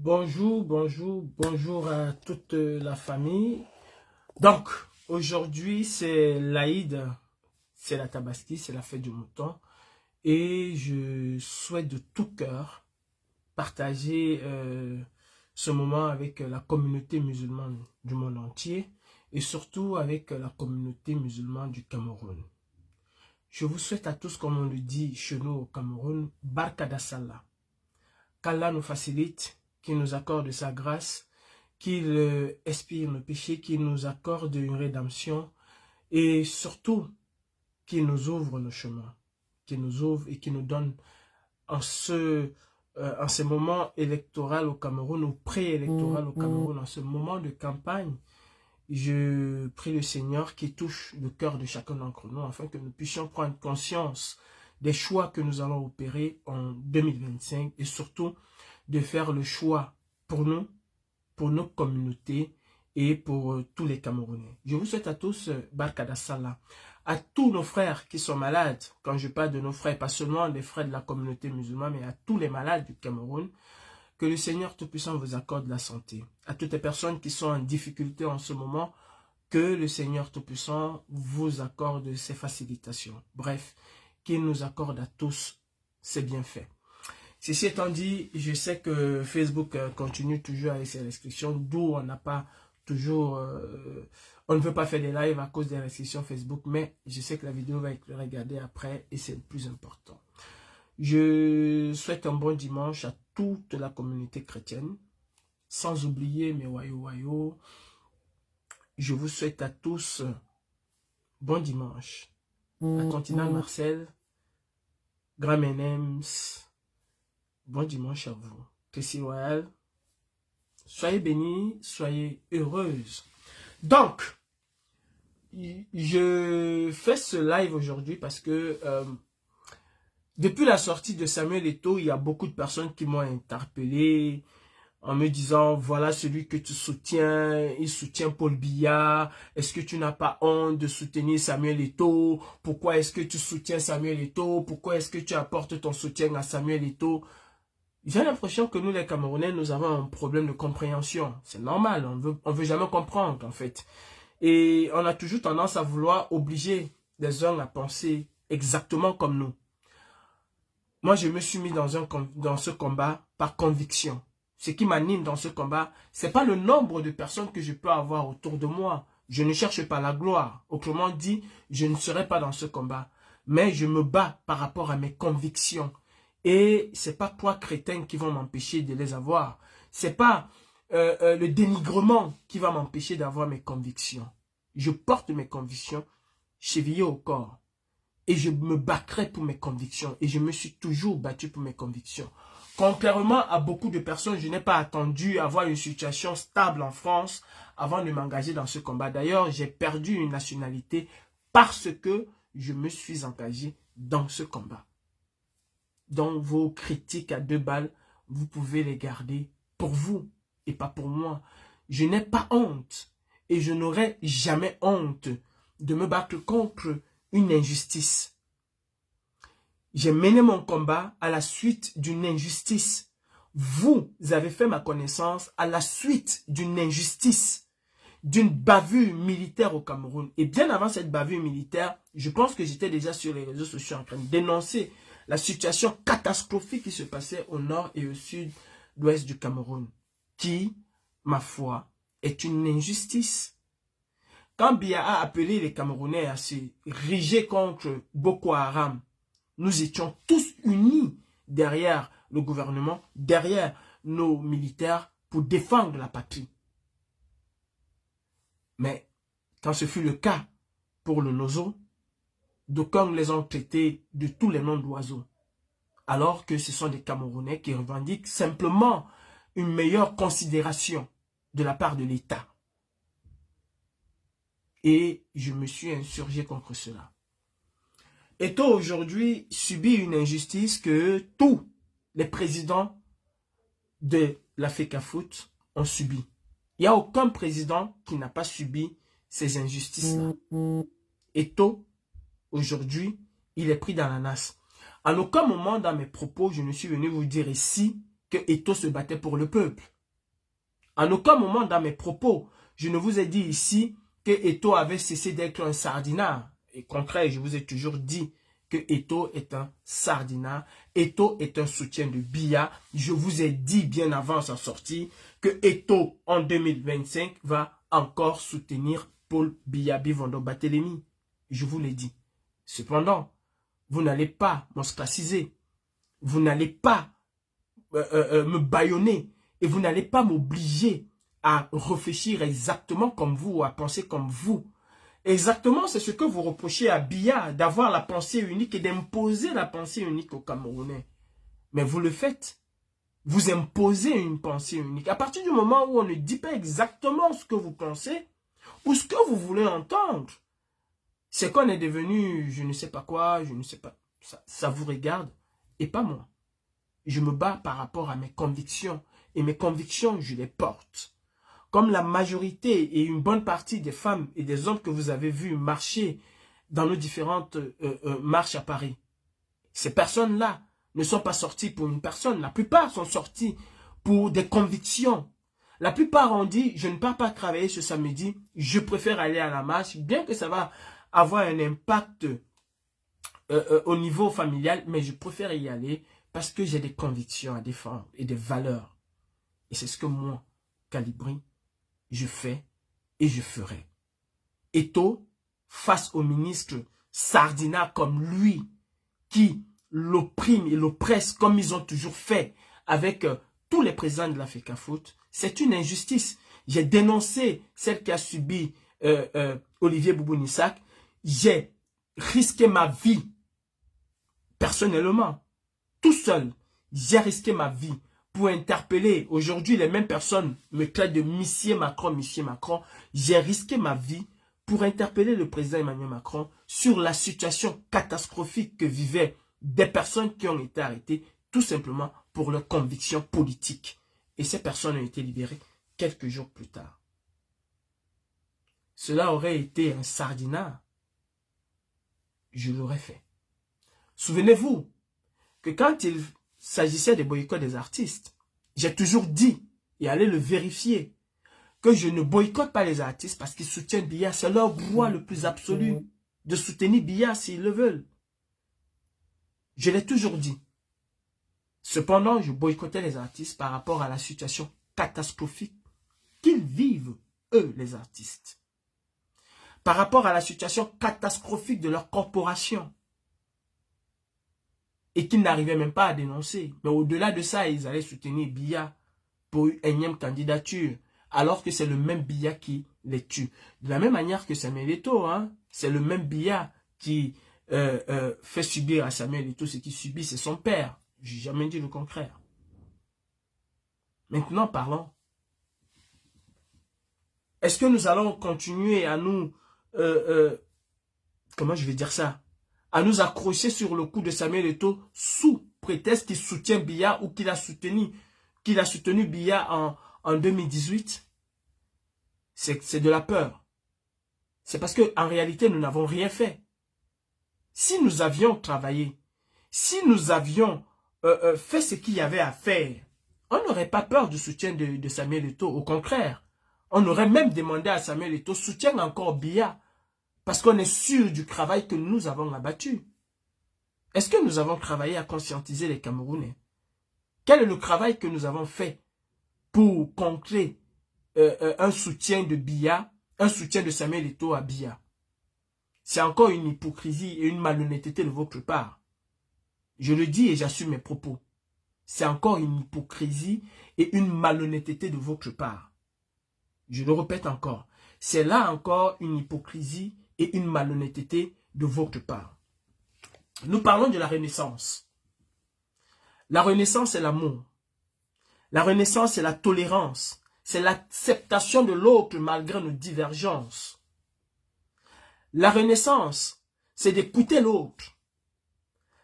Bonjour à toute la famille. Donc, aujourd'hui, c'est l'Aïd, c'est la Tabaski, c'est la fête du mouton. Et je souhaite de tout cœur partager ce moment avec la communauté musulmane du monde entier et surtout avec la communauté musulmane du Cameroun. Je vous souhaite à tous, comme on le dit chez nous au Cameroun, Barka da Sallah. Qu'Allah nous facilite, qu'il nous accorde sa grâce, qu'il expire nos péchés, qu'il nous accorde une rédemption et surtout qu'il nous ouvre nos chemins, qu'il nous ouvre et qu'il nous donne en ces moments électoraux au Cameroun, ou pré-électoral au Cameroun, en ce moment de campagne. Je prie le Seigneur qui touche le cœur de chacun d'entre nous afin que nous puissions prendre conscience des choix que nous allons opérer en 2025 et surtout de faire le choix pour nous, pour nos communautés et pour tous les Camerounais. Je vous souhaite à tous Barka da Sallah. À tous nos frères qui sont malades, quand je parle de nos frères, pas seulement les frères de la communauté musulmane, mais à tous les malades du Cameroun, que le Seigneur Tout-Puissant vous accorde la santé. À toutes les personnes qui sont en difficulté en ce moment, que le Seigneur Tout-Puissant vous accorde ses facilitations. Bref, qu'il nous accorde à tous ses bienfaits. Ceci étant dit, je sais que Facebook continue toujours avec ses restrictions, d'où on n'a pas toujours... on ne veut pas faire des lives à cause des restrictions Facebook, mais je sais que la vidéo va être regardée après et c'est le plus important. Je souhaite un bon dimanche à toute la communauté chrétienne, sans oublier mes wayo. Je vous souhaite à tous bon dimanche. À Continent Marcel, Grand Menems, bon dimanche à vous. Chrissy Royal, soyez bénis, soyez heureuses. Donc, je fais ce live aujourd'hui parce que depuis la sortie de Samuel Eto'o, il y a beaucoup de personnes qui m'ont interpellé en me disant, voilà celui que tu soutiens, il soutient Paul Biya, est-ce que tu n'as pas honte de soutenir Samuel Eto'o? Pourquoi est-ce que tu soutiens Samuel Eto'o? Pourquoi est-ce que tu apportes ton soutien à Samuel Eto'o? J'ai l'impression que nous les Camerounais, nous avons un problème de compréhension. C'est normal, on veut jamais comprendre en fait. Et on a toujours tendance à vouloir obliger les uns à penser exactement comme nous. Moi, je me suis mis dans ce combat par conviction. Ce qui m'anime dans ce combat, ce n'est pas le nombre de personnes que je peux avoir autour de moi. Je ne cherche pas la gloire. Autrement dit, je ne serai pas dans ce combat. Mais je me bats par rapport à mes convictions. Et ce n'est pas toi, crétin, qui vont m'empêcher de les avoir. Ce n'est pas le dénigrement qui va m'empêcher d'avoir mes convictions. Je porte mes convictions chevillées au corps. Et je me battrai pour mes convictions. Et je me suis toujours battu pour mes convictions. Contrairement à beaucoup de personnes, je n'ai pas attendu avoir une situation stable en France avant de m'engager dans ce combat. D'ailleurs, j'ai perdu une nationalité parce que je me suis engagé dans ce combat. Donc, vos critiques à 2 balles, vous pouvez les garder pour vous et pas pour moi. Je n'ai pas honte et je n'aurai jamais honte de me battre contre une injustice. J'ai mené mon combat à la suite d'une injustice. Vous avez fait ma connaissance à la suite d'une injustice, d'une bavure militaire au Cameroun. Et bien avant cette bavure militaire, je pense que j'étais déjà sur les réseaux sociaux en train de dénoncer la situation catastrophique qui se passait au nord et au sud-ouest du Cameroun, qui, ma foi, est une injustice. Quand Biya a appelé les Camerounais à se riger contre Boko Haram, nous étions tous unis derrière le gouvernement, derrière nos militaires pour défendre la patrie. Mais quand ce fut le cas pour le Nozo, d'aucuns les ont traités de tous les noms d'oiseaux. Alors que ce sont des Camerounais qui revendiquent simplement une meilleure considération de la part de l'État. Et je me suis insurgé contre cela. Eto'o aujourd'hui subit une injustice que tous les présidents de la FECAFOOT ont subi. Il n'y a aucun président qui n'a pas subi ces injustices-là. Eto'o, aujourd'hui, il est pris dans la nasse. En aucun moment dans mes propos, je ne suis venu vous dire ici que Eto'o se battait pour le peuple. En aucun moment dans mes propos, je ne vous ai dit ici que Eto'o avait cessé d'être un sardinat. Au contraire, je vous ai toujours dit que Eto'o est un sardinat. Eto'o est un soutien de Biya. Je vous ai dit bien avant sa sortie que Eto'o en 2025 va encore soutenir Paul Biya Bivondo Barthélémy. Je vous l'ai dit. Cependant, vous n'allez pas m'ostraciser. Vous n'allez pas me bâillonner. Et vous n'allez pas m'obliger à réfléchir exactement comme vous, à penser comme vous. Exactement, c'est ce que vous reprochez à Biya, d'avoir la pensée unique et d'imposer la pensée unique aux Camerounais. Mais vous le faites. Vous imposez une pensée unique. À partir du moment où on ne dit pas exactement ce que vous pensez ou ce que vous voulez entendre, c'est qu'on est devenu je ne sais pas quoi, je ne sais pas. Ça vous regarde et pas moi. Je me bats par rapport à mes convictions. Et mes convictions, je les porte. Comme la majorité et une bonne partie des femmes et des hommes que vous avez vus marcher dans nos différentes marches à Paris. Ces personnes-là ne sont pas sorties pour une personne. La plupart sont sorties pour des convictions. La plupart ont dit, je ne pars pas travailler ce samedi, je préfère aller à la marche, bien que ça va avoir un impact au niveau familial, mais je préfère y aller parce que j'ai des convictions à défendre et des valeurs. Et c'est ce que moi, Calibri, je fais et je ferai. Eto'o, face au ministre Sardina comme lui, qui l'opprime et l'oppresse comme ils ont toujours fait avec tous les présidents de la FECAFOOT, c'est une injustice. J'ai dénoncé celle qui a subi Olivier Boubou-Nissak. J'ai risqué ma vie, personnellement, tout seul. J'ai risqué ma vie pour interpeller. Aujourd'hui, les mêmes personnes me traitent de Monsieur Macron, Monsieur Macron. J'ai risqué ma vie pour interpeller le président Emmanuel Macron sur la situation catastrophique que vivaient des personnes qui ont été arrêtées tout simplement pour leurs convictions politiques. Et ces personnes ont été libérées quelques jours plus tard. Cela aurait été un sardinat. Je l'aurais fait. Souvenez-vous que quand il s'agissait des boycotts des artistes, j'ai toujours dit, et allez le vérifier, que je ne boycotte pas les artistes parce qu'ils soutiennent Biya. C'est leur droit le plus absolu de soutenir Biya s'ils le veulent. Je l'ai toujours dit. Cependant, je boycottais les artistes par rapport à la situation catastrophique qu'ils vivent, eux, les artistes. Par rapport à la situation catastrophique de leur corporation. Et qu'ils n'arrivaient même pas à dénoncer. Mais au-delà de ça, ils allaient soutenir Biya pour une énième candidature. Alors que c'est le même Biya qui les tue. De la même manière que Samuel Eto'o, hein, c'est le même Biya qui fait subir à Samuel Eto'o ce qu'il subit, c'est son père. Je n'ai jamais dit le contraire. Maintenant, parlons. Est-ce que nous allons continuer à nous... comment je vais dire ça? À nous accrocher sur le coup de Samuel Eto'o sous prétexte qu'il soutient Biya ou qu'il a soutenu Biya en 2018? C'est de la peur. C'est parce qu'en réalité, nous n'avons rien fait. Si nous avions travaillé, si nous avions fait ce qu'il y avait à faire, on n'aurait pas peur du soutien de Samuel Eto'o. Au contraire, on aurait même demandé à Samuel Eto'o, soutiens encore Biya. Parce qu'on est sûr du travail que nous avons abattu. Est-ce que nous avons travaillé à conscientiser les Camerounais? Quel est le travail que nous avons fait pour contrer un soutien de Biya, un soutien de Samuel Eto'o à Biya? C'est encore une hypocrisie et une malhonnêteté de votre part. Je le dis et j'assume mes propos. C'est encore une hypocrisie et une malhonnêteté de votre part. Je le répète encore. C'est là encore une hypocrisie et une malhonnêteté de votre part. Nous parlons de la Renaissance. La Renaissance, c'est l'amour. La Renaissance, c'est la tolérance. C'est l'acceptation de l'autre malgré nos divergences. La Renaissance, c'est d'écouter l'autre.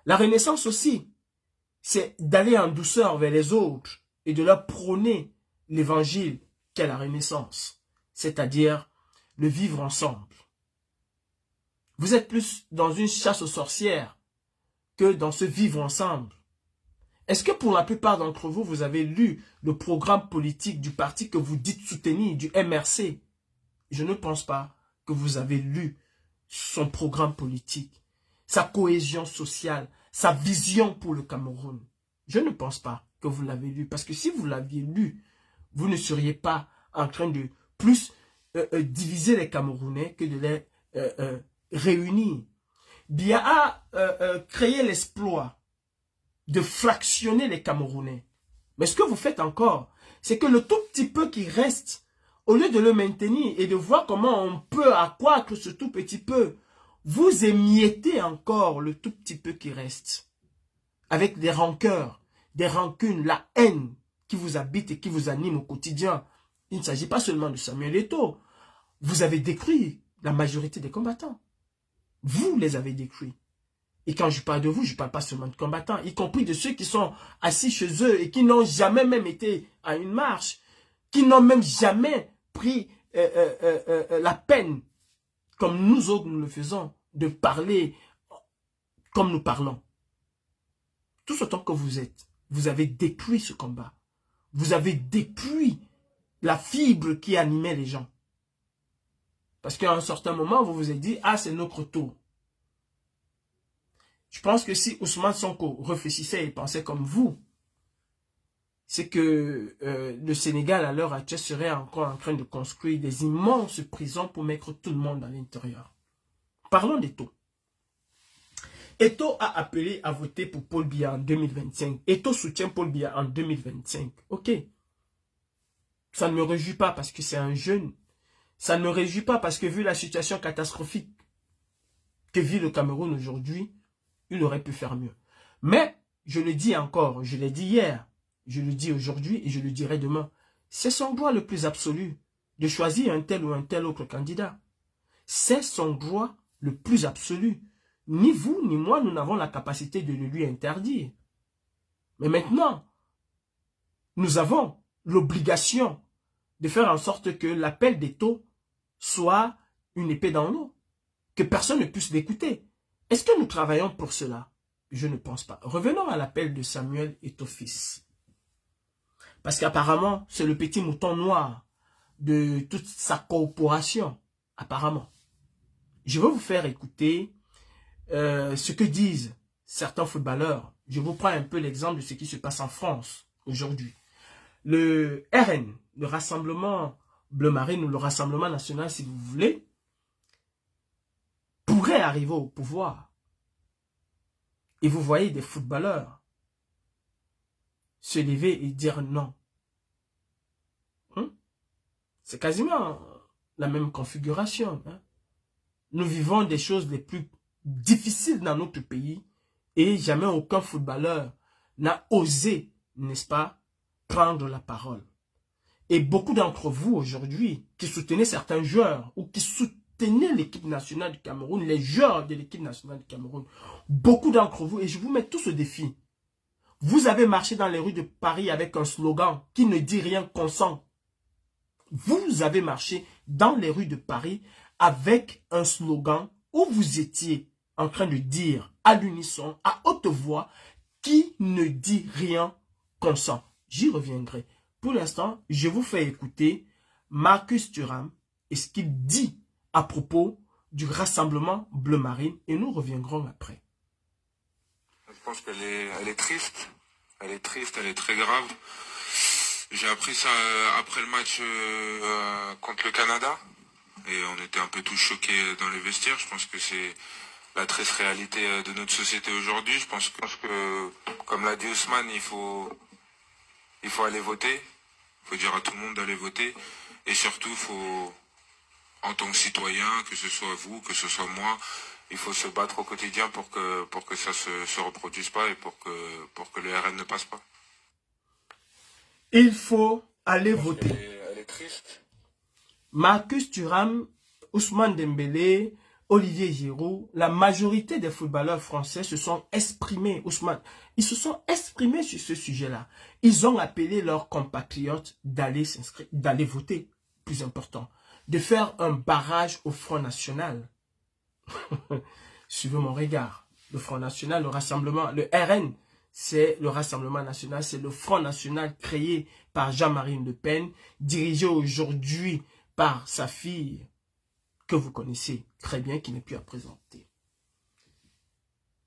La Renaissance aussi, c'est d'aller en douceur vers les autres et de leur prôner l'évangile qu'est la Renaissance, c'est-à-dire le vivre ensemble. Vous êtes plus dans une chasse aux sorcières que dans ce vivre ensemble. Est-ce que pour la plupart d'entre vous, vous avez lu le programme politique du parti que vous dites soutenir, du MRC? Je ne pense pas que vous avez lu son programme politique, sa cohésion sociale, sa vision pour le Cameroun. Je ne pense pas que vous l'avez lu, parce que si vous l'aviez lu, vous ne seriez pas en train de plus diviser les Camerounais que de les réunir. Biya a créé l'exploit de fractionner les Camerounais. Mais ce que vous faites encore, c'est que le tout petit peu qui reste, au lieu de le maintenir et de voir comment on peut accroître ce tout petit peu, vous émiettez encore le tout petit peu qui reste. Avec des rancœurs, des rancunes, la haine qui vous habite et qui vous anime au quotidien. Il ne s'agit pas seulement de Samuel Eto'o. Vous avez détruit la majorité des combattants. Vous les avez détruits. Et quand je parle de vous, je ne parle pas seulement de combattants, y compris de ceux qui sont assis chez eux et qui n'ont jamais même été à une marche, qui n'ont même jamais pris la peine, comme nous autres nous le faisons, de parler comme nous parlons. Tout ce temps que vous êtes, vous avez détruit ce combat. Vous avez détruit la fibre qui animait les gens. Parce qu'à un certain moment, vous vous êtes dit, ah, c'est notre tour. Je pense que si Ousmane Sonko réfléchissait et pensait comme vous, c'est que le Sénégal, à l'heure actuelle, serait encore en train de construire des immenses prisons pour mettre tout le monde à l'intérieur. Parlons d'Eto'o. Eto'o a appelé à voter pour Paul Biya en 2025. Eto'o soutient Paul Biya en 2025. Ok. Ça ne me réjouit pas parce que c'est un jeune. Ça ne me réjouit pas parce que vu la situation catastrophique que vit le Cameroun aujourd'hui, il aurait pu faire mieux. Mais, je le dis encore, je l'ai dit hier, je le dis aujourd'hui et je le dirai demain. C'est son droit le plus absolu de choisir un tel ou un tel autre candidat. C'est son droit le plus absolu. Ni vous, ni moi, nous n'avons la capacité de le lui interdire. Mais maintenant, nous avons l'obligation de faire en sorte que l'appel d'Eto'o soit une épée dans l'eau. Que personne ne puisse l'écouter. Est-ce que nous travaillons pour cela? Je ne pense pas. Revenons à l'appel de Samuel Eto'o fils. Parce qu'apparemment, c'est le petit mouton noir de toute sa corporation. Apparemment. Je vais vous faire écouter ce que disent certains footballeurs. Je vous prends un peu l'exemple de ce qui se passe en France aujourd'hui. Le RN, le Rassemblement Bleu Marine ou le Rassemblement National, si vous voulez, pourrait arriver au pouvoir. Et vous voyez des footballeurs se lever et dire non. C'est quasiment la même configuration. Nous vivons des choses les plus difficiles dans notre pays et jamais aucun footballeur n'a osé, n'est-ce pas, prendre la parole. Et beaucoup d'entre vous aujourd'hui qui soutenez certains joueurs ou qui soutenez l'équipe nationale du Cameroun, les joueurs de l'équipe nationale du Cameroun, beaucoup d'entre vous, et je vous mets tous au défi, vous avez marché dans les rues de Paris avec un slogan qui ne dit rien consent. Vous avez marché dans les rues de Paris avec un slogan où vous étiez en train de dire à l'unisson, à haute voix, qui ne dit rien consent. J'y reviendrai. Pour l'instant, je vous fais écouter Marcus Thuram et ce qu'il dit à propos du Rassemblement Bleu Marine et nous reviendrons après. Je pense qu'elle est triste. Elle est triste, elle est très grave. J'ai appris ça après le match contre le Canada. Et on était un peu tous choqués dans les vestiaires. Je pense que c'est la triste réalité de notre société aujourd'hui. Je pense que, comme l'a dit Ousmane, il faut aller voter. Il faut dire à tout le monde d'aller voter. Et surtout, il faut, en tant que citoyen, que ce soit vous, que ce soit moi, il faut se battre au quotidien pour que ça se reproduise pas et pour que le RN ne passe pas. Il faut aller voter. Elle est triste. Marcus Thuram, Ousmane Dembélé, Olivier Giroud, la majorité des footballeurs français se sont exprimés, Ousmane, ils se sont exprimés sur ce sujet-là. Ils ont appelé leurs compatriotes d'aller s'inscrire, d'aller voter, plus important, de faire un barrage au Front National. Suivez mon regard. Le Front National, le Rassemblement, le RN, c'est le Rassemblement national, c'est le Front national créé par Jean-Marie Le Pen, dirigé aujourd'hui par sa fille, que vous connaissez très bien, qui n'est plus à présenter.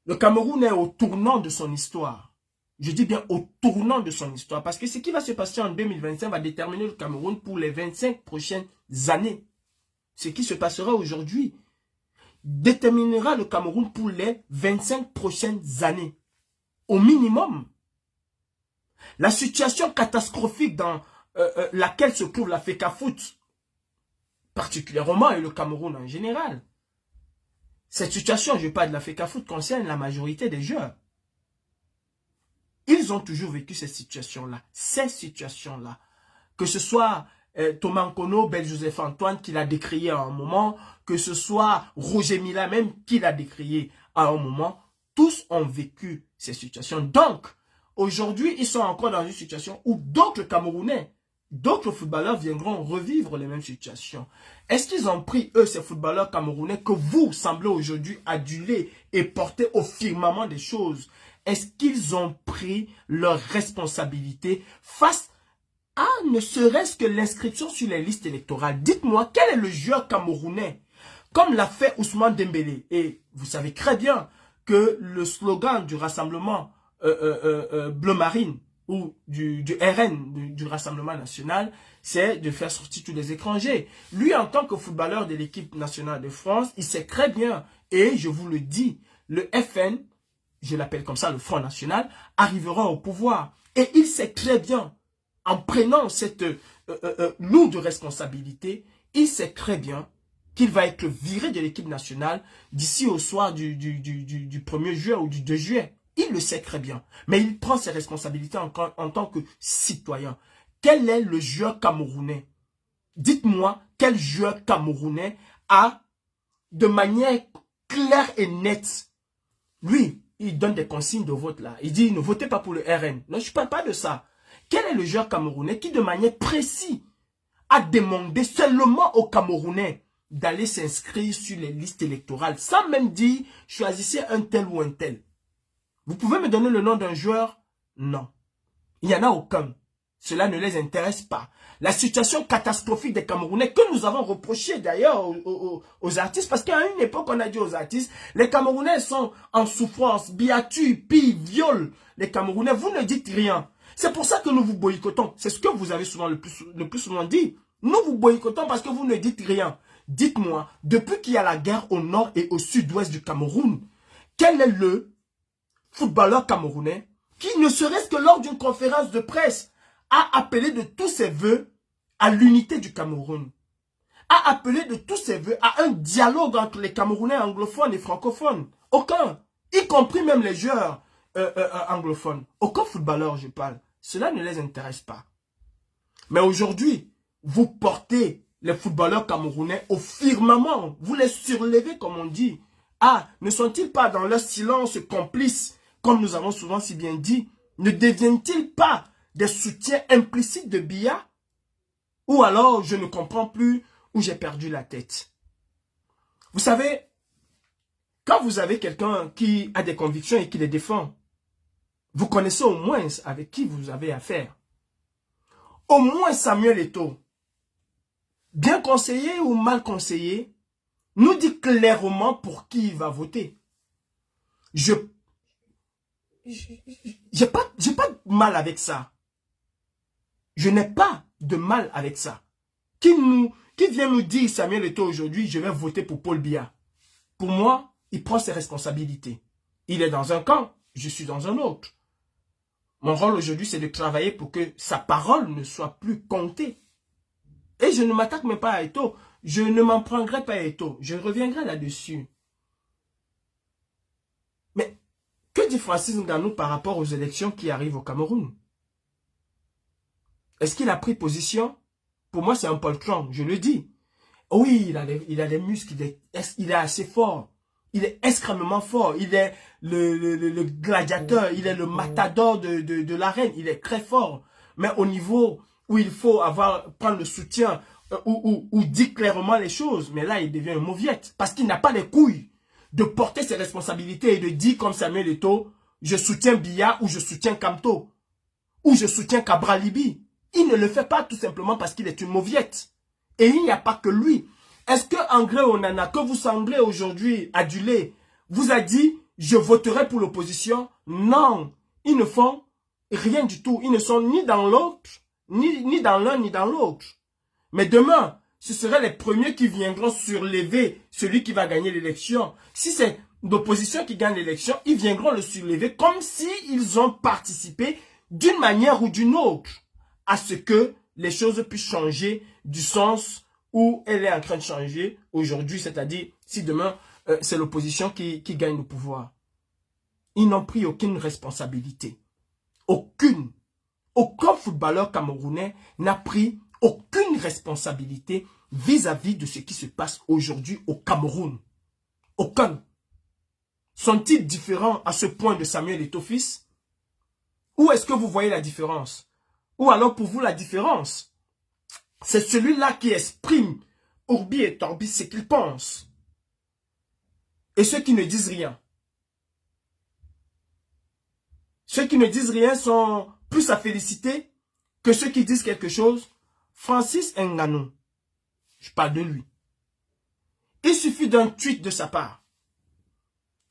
Le Cameroun est au tournant de son histoire. Je dis bien au tournant de son histoire, parce que ce qui va se passer en 2025 va déterminer le Cameroun pour les 25 prochaines années. Ce qui se passera aujourd'hui déterminera le Cameroun pour les 25 prochaines années. Au minimum. La situation catastrophique dans laquelle se trouve la FECAFOOT, particulièrement, et le Cameroun en général. Cette situation, je parle de la FECAFOOT, concerne la majorité des joueurs. Ils ont toujours vécu cette situation-là. Ces situations-là. Que ce soit Thomas Nkono, Joseph Antoine qui l'a décrié à un moment, que ce soit Roger Mila même qui l'a décrié à un moment, tous ont vécu ces situations. Donc, aujourd'hui, ils sont encore dans une situation où d'autres Camerounais, d'autres footballeurs viendront revivre les mêmes situations. Est-ce qu'ils ont pris, eux, ces footballeurs camerounais que vous semblez aujourd'hui aduler et porter au firmament des choses? Est-ce qu'ils ont pris leurs responsabilités face à ne serait-ce que l'inscription sur les listes électorales? Dites-moi, quel est le joueur camerounais, comme l'a fait Ousmane Dembélé? Et vous savez très bien que le slogan du Rassemblement Bleu Marine ou du RN, du Rassemblement National, c'est de faire sortir tous les étrangers. Lui, en tant que footballeur de l'équipe nationale de France, il sait très bien, et je vous le dis, le FN, je l'appelle comme ça, le Front National, arrivera au pouvoir. Et il sait très bien, en prenant cette lourde responsabilité, il sait très bien qu'il va être viré de l'équipe nationale d'ici au soir du 1er juillet ou du 2 juillet. Il le sait très bien. Mais il prend ses responsabilités en tant que citoyen. Quel est le joueur camerounais? Dites-moi, quel joueur camerounais a, de manière claire et nette, lui, il donne des consignes de vote là. Il dit, ne votez pas pour le RN. Non, je ne parle pas de ça. Quel est le joueur camerounais qui, de manière précise, a demandé seulement aux Camerounais d'aller s'inscrire sur les listes électorales, sans même dire, choisissez un tel ou un tel? Vous pouvez me donner le nom d'un joueur? Non. Il n'y en a aucun. Cela ne les intéresse pas. La situation catastrophique des Camerounais, que nous avons reproché d'ailleurs aux artistes, parce qu'à une époque, on a dit aux artistes, les Camerounais sont en souffrance, biatu, pille, viol. Les Camerounais, vous ne dites rien. C'est pour ça que nous vous boycottons. C'est ce que vous avez souvent le plus souvent dit. Nous vous boycottons parce que vous ne dites rien. Dites-moi, depuis qu'il y a la guerre au nord et au sud-ouest du Cameroun, quel est le footballeur camerounais qui, ne serait-ce que lors d'une conférence de presse, a appelé de tous ses voeux à l'unité du Cameroun, a appelé de tous ses voeux à un dialogue entre les Camerounais anglophones et francophones? Aucun, y compris même les joueurs anglophones. Aucun footballeur, je parle. Cela ne les intéresse pas. Mais aujourd'hui, vous portez les footballeurs camerounais au firmament. Vous les surlevez, comme on dit. Ah, ne sont-ils pas dans leur silence complices, comme nous avons souvent si bien dit? Ne deviennent-ils pas des soutiens implicites de Biya? Ou alors, je ne comprends plus, ou j'ai perdu la tête. Vous savez, quand vous avez quelqu'un qui a des convictions et qui les défend, vous connaissez au moins avec qui vous avez affaire. Au moins Samuel Eto'o, bien conseillé ou mal conseillé, nous dit clairement pour qui il va voter. J'ai pas de mal avec ça. Je n'ai pas de mal avec ça. Qui vient nous dire, Samuel Eto'o, aujourd'hui, je vais voter pour Paul Biya? Pour moi, il prend ses responsabilités. Il est dans un camp, je suis dans un autre. Mon rôle aujourd'hui, c'est de travailler pour que sa parole ne soit plus comptée. Et je ne m'attaque même pas à Eto'o. Je ne m'en prendrai pas à Eto'o. Je reviendrai là-dessus. Mais que dit Francis Ngannou par rapport aux élections qui arrivent au Cameroun? Est-ce qu'il a pris position? Pour moi, c'est un poltron, je le dis. Oui, il a des muscles, il est assez fort. Il est extrêmement fort. Il est le gladiateur, il est le matador de l'arène. Il est très fort. Mais au niveau où il faut prendre le soutien, ou dire clairement les choses, mais là, il devient un mauviette. Parce qu'il n'a pas les couilles de porter ses responsabilités et de dire comme Samuel Eto'o, je soutiens Biya ou je soutiens Kamto ou je soutiens Kabralibi. Il ne le fait pas tout simplement parce qu'il est une mauviette. Et il n'y a pas que lui. Est-ce que André Onana, que vous semblez aujourd'hui adulé, vous a dit « je voterai pour l'opposition » Non, ils ne font rien du tout. Ils ne sont ni dans l'autre, ni dans l'un, ni dans l'autre. Mais demain, ce seraient les premiers qui viendront surlever celui qui va gagner l'élection. Si c'est l'opposition qui gagne l'élection, ils viendront le surlever comme s'ils ont participé d'une manière ou d'une autre à ce que les choses puissent changer du sens où elle est en train de changer aujourd'hui, c'est-à-dire si demain c'est l'opposition qui gagne le pouvoir. Ils n'ont pris aucune responsabilité. Aucune. Aucun footballeur camerounais n'a pris aucune responsabilité vis-à-vis de ce qui se passe aujourd'hui au Cameroun. Aucun. Sont-ils différents à ce point de Samuel Eto'o fils? Où est-ce que vous voyez la différence? Ou alors pour vous la différence, c'est celui-là qui exprime Orbi et Torbi ce qu'il pense. Et ceux qui ne disent rien. Ceux qui ne disent rien sont plus à féliciter que ceux qui disent quelque chose. Francis Ngannou, je parle de lui. Il suffit d'un tweet de sa part.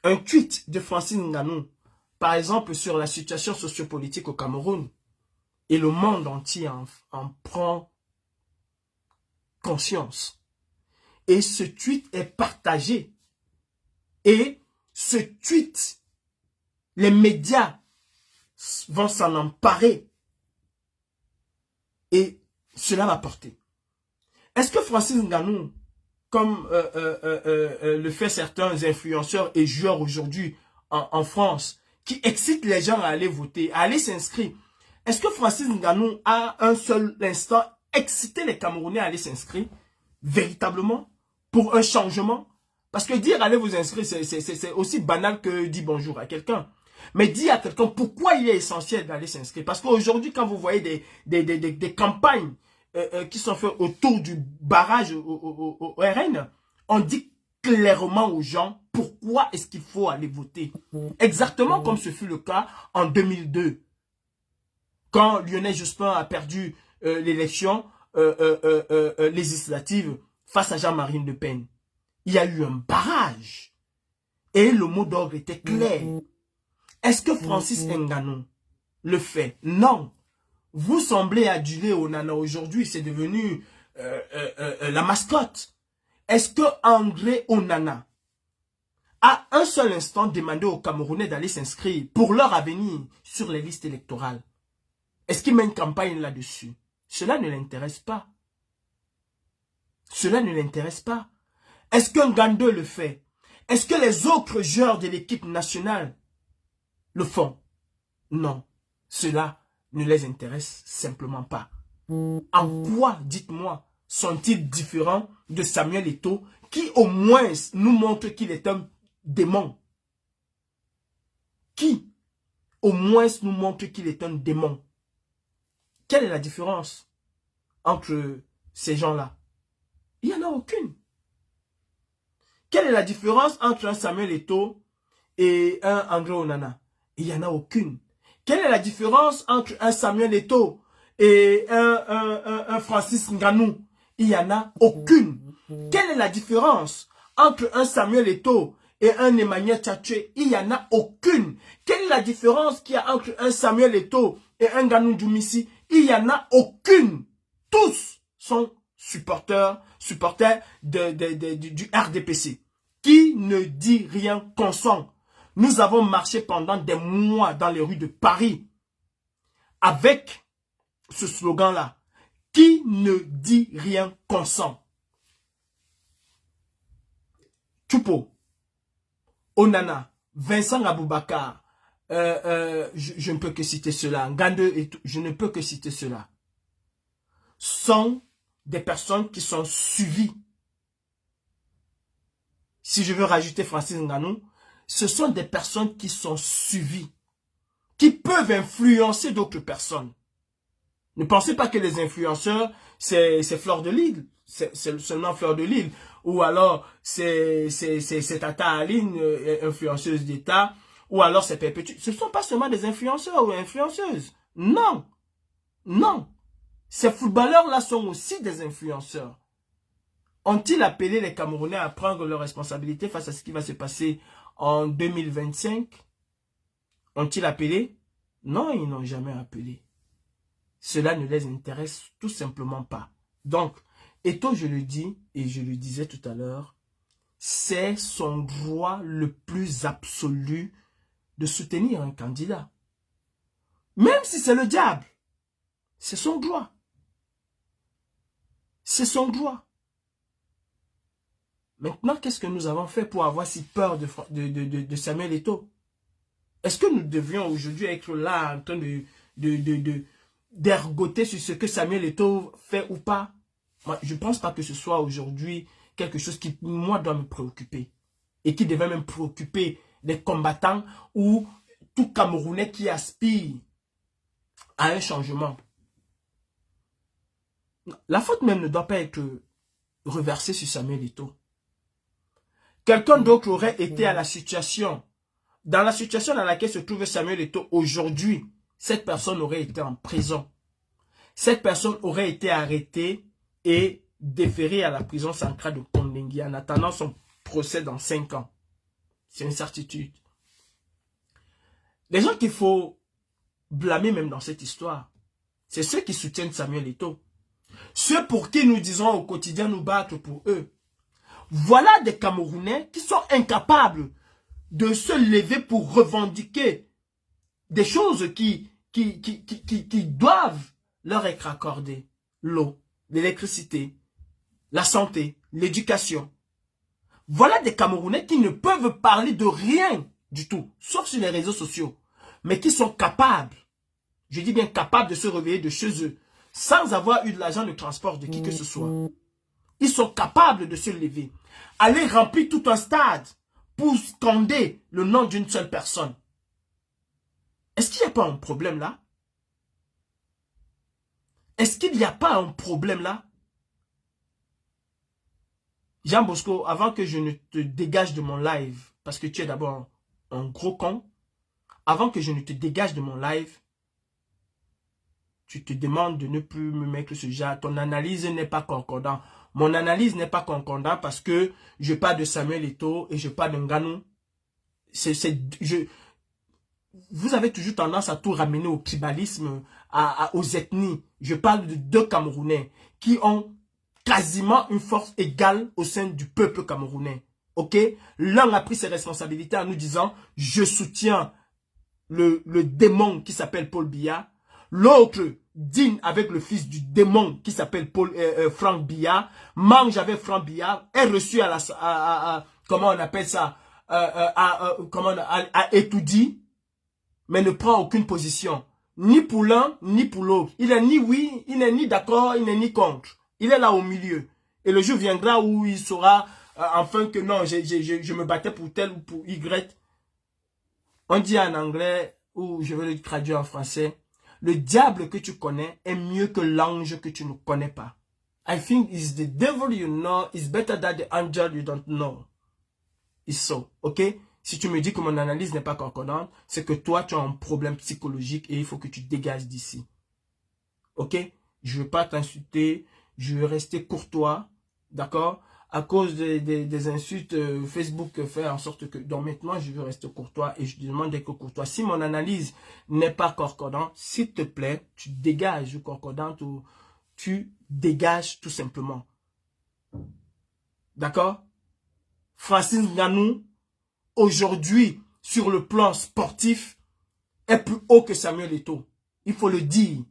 Un tweet de Francis Ngannou, par exemple sur la situation sociopolitique au Cameroun, et le monde entier en prend conscience. Et ce tweet est partagé. Et ce tweet, les médias vont s'en emparer. Et cela va porter. Est-ce que Francis Ngannou, comme le fait certains influenceurs et joueurs aujourd'hui en France, qui excitent les gens à aller voter, à aller s'inscrire, est-ce que Francis Ngannou a un seul instant excité les Camerounais à aller s'inscrire véritablement pour un changement? Parce que dire allez vous inscrire, c'est aussi banal que dire bonjour à quelqu'un. Mais dire à quelqu'un pourquoi il est essentiel d'aller s'inscrire. Parce qu'aujourd'hui, quand vous voyez des campagnes qui sont faites autour du barrage au RN, on dit clairement aux gens pourquoi est-ce qu'il faut aller voter. Exactement comme ce fut le cas en 2002. Quand Lionel Jospin a perdu l'élection législative face à Jean-Marie Le Pen. Il y a eu un barrage. Et le mot d'ordre était clair. Est-ce que Francis Ngannou le fait? Non. Vous semblez aduler Onana aujourd'hui, c'est devenu la mascotte. Est-ce que André Onana a un seul instant demandé aux Camerounais d'aller s'inscrire pour leur avenir sur les listes électorales? Est-ce qu'il met une campagne là-dessus? Cela ne l'intéresse pas. Cela ne l'intéresse pas. Est-ce qu'un Gandeux le fait? Est-ce que les autres joueurs de l'équipe nationale le font? Non. Cela ne les intéresse simplement pas. En quoi, dites-moi, sont-ils différents de Samuel Eto'o qui au moins nous montre qu'il est un démon? Qui au moins nous montre qu'il est un démon? Quelle est la différence entre ces gens-là? Il n'y en a aucune. Quelle est la différence entre un Samuel Eto'o et un André Onana? Il n'y en a aucune. Quelle est la différence entre un Samuel Eto'o et un Francis Ngannou? Il n'y en a aucune. Quelle est la différence entre un Samuel Eto'o et un Emmanuel Tchatché? Il n'y en a aucune. Quelle est la différence qu'il y a entre un Samuel Eto'o et un Ngannou Djoumissi? Il n'y en a aucune. Tous sont supporters du RDPC. Qui ne dit rien consent. Nous avons marché pendant des mois dans les rues de Paris avec ce slogan-là. Qui ne dit rien consent. Tchoupo, Onana, Vincent Aboubakar, je ne peux que citer cela, Gandeux et tout, je ne peux que citer cela, sont des personnes qui sont suivies. Si je veux rajouter Francis Ngannou, ce sont des personnes qui sont suivies, qui peuvent influencer d'autres personnes. Ne pensez pas que les influenceurs, c'est Fleur de Lille, c'est seulement Fleur de Lille, ou alors c'est Tata Aline, influenceuse d'État, ou alors c'est perpétué. Ce ne sont pas seulement des influenceurs ou influenceuses. Non. Non. Ces footballeurs-là sont aussi des influenceurs. Ont-ils appelé les Camerounais à prendre leurs responsabilités face à ce qui va se passer en 2025? Ont-ils appelé? Non, ils n'ont jamais appelé. Cela ne les intéresse tout simplement pas. Donc, Eto'o, je le dis, et je le disais tout à l'heure, c'est son droit le plus absolu de soutenir un candidat. Même si c'est le diable, c'est son droit. C'est son droit. Maintenant, qu'est-ce que nous avons fait pour avoir si peur de Samuel Eto'o? Est-ce que nous devions aujourd'hui être là en train d'ergoter sur ce que Samuel Eto'o fait ou pas? Moi, je ne pense pas que ce soit aujourd'hui quelque chose qui, moi, doit me préoccuper. Et qui devait même préoccuper les combattants ou tout Camerounais qui aspire à un changement. La faute même ne doit pas être reversée sur Samuel Eto'o. Quelqu'un d'autre aurait été à la situation, dans la situation dans laquelle se trouve Samuel Eto'o aujourd'hui, cette personne aurait été en prison. Cette personne aurait été arrêtée et déférée à la prison centrale de Kondengui en attendant son procès dans 5 ans. C'est une certitude. Les gens qu'il faut blâmer même dans cette histoire, c'est ceux qui soutiennent Samuel Eto'o. Ceux pour qui nous disons au quotidien nous battre pour eux. Voilà des Camerounais qui sont incapables de se lever pour revendiquer des choses qui doivent leur être accordées. L'eau, l'électricité, la santé, l'éducation. Voilà des Camerounais qui ne peuvent parler de rien du tout, sauf sur les réseaux sociaux, mais qui sont capables, je dis bien capables de se réveiller de chez eux, sans avoir eu de l'argent de transport de qui que ce soit. Ils sont capables de se lever, aller remplir tout un stade pour scander le nom d'une seule personne. Est-ce qu'il n'y a pas un problème là? Est-ce qu'il n'y a pas un problème là? Jean Bosco, avant que je ne te dégage de mon live, parce que tu es d'abord un gros con, avant que je ne te dégage de mon live, tu te demandes de ne plus me mettre ce genre. Ton analyse n'est pas concordante. Mon analyse n'est pas concordante parce que je parle de Samuel Eto'o et je parle de Ngannou. Vous avez toujours tendance à tout ramener au tribalisme, aux ethnies. Je parle de 2 Camerounais qui ont quasiment une force égale au sein du peuple camerounais. Ok? L'un a pris ses responsabilités en nous disant « Je soutiens le démon qui s'appelle Paul Biya ». L'autre dîne avec le fils du démon qui s'appelle Franck Biya, mange avec Franck Biya, est reçu à comment on appelle ça, à Etoudi, mais ne prend aucune position, ni pour l'un, ni pour l'autre. Il n'est ni oui, il n'est ni d'accord, il n'est ni contre. Il est là au milieu. Et le jour viendra où il saura enfin que non, je me battais pour tel ou pour Y. On dit en anglais, ou je vais le traduire en français, le diable que tu connais est mieux que l'ange que tu ne connais pas. I think it's the devil you know is better than the angel you don't know. It's so, ok? Si tu me dis que mon analyse n'est pas concordante, c'est que toi, tu as un problème psychologique et il faut que tu dégages d'ici. Ok? Je ne veux pas t'insulter, je veux rester courtois, d'accord? À cause des insultes, Facebook fait en sorte que... Donc maintenant, je veux rester courtois et je demande d'être courtois. Si mon analyse n'est pas concordante, s'il te plaît, tu dégages concordante ou tu dégages tout simplement. D'accord? Francis Ngannou, aujourd'hui, sur le plan sportif, est plus haut que Samuel Eto'o. Il faut le dire.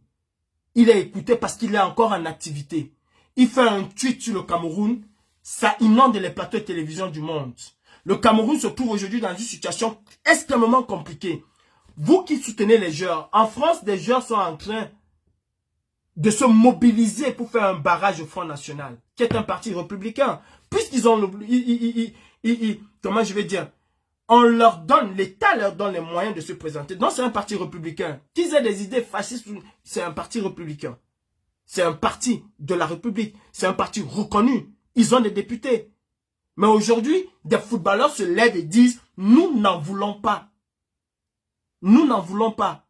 Il est écouté parce qu'il est encore en activité. Il fait un tweet sur le Cameroun. Ça inonde les plateaux de télévision du monde. Le Cameroun se trouve aujourd'hui dans une situation extrêmement compliquée. Vous qui soutenez les joueurs, en France, des joueurs sont en train de se mobiliser pour faire un barrage au Front National, qui est un parti républicain. Puisqu'ils ont comment je vais dire, on leur donne, l'État leur donne les moyens de se présenter. Donc c'est un parti républicain. Qu'ils aient des idées fascistes, c'est un parti républicain. C'est un parti de la République. C'est un parti reconnu. Ils ont des députés. Mais aujourd'hui, des footballeurs se lèvent et disent, nous n'en voulons pas. Nous n'en voulons pas.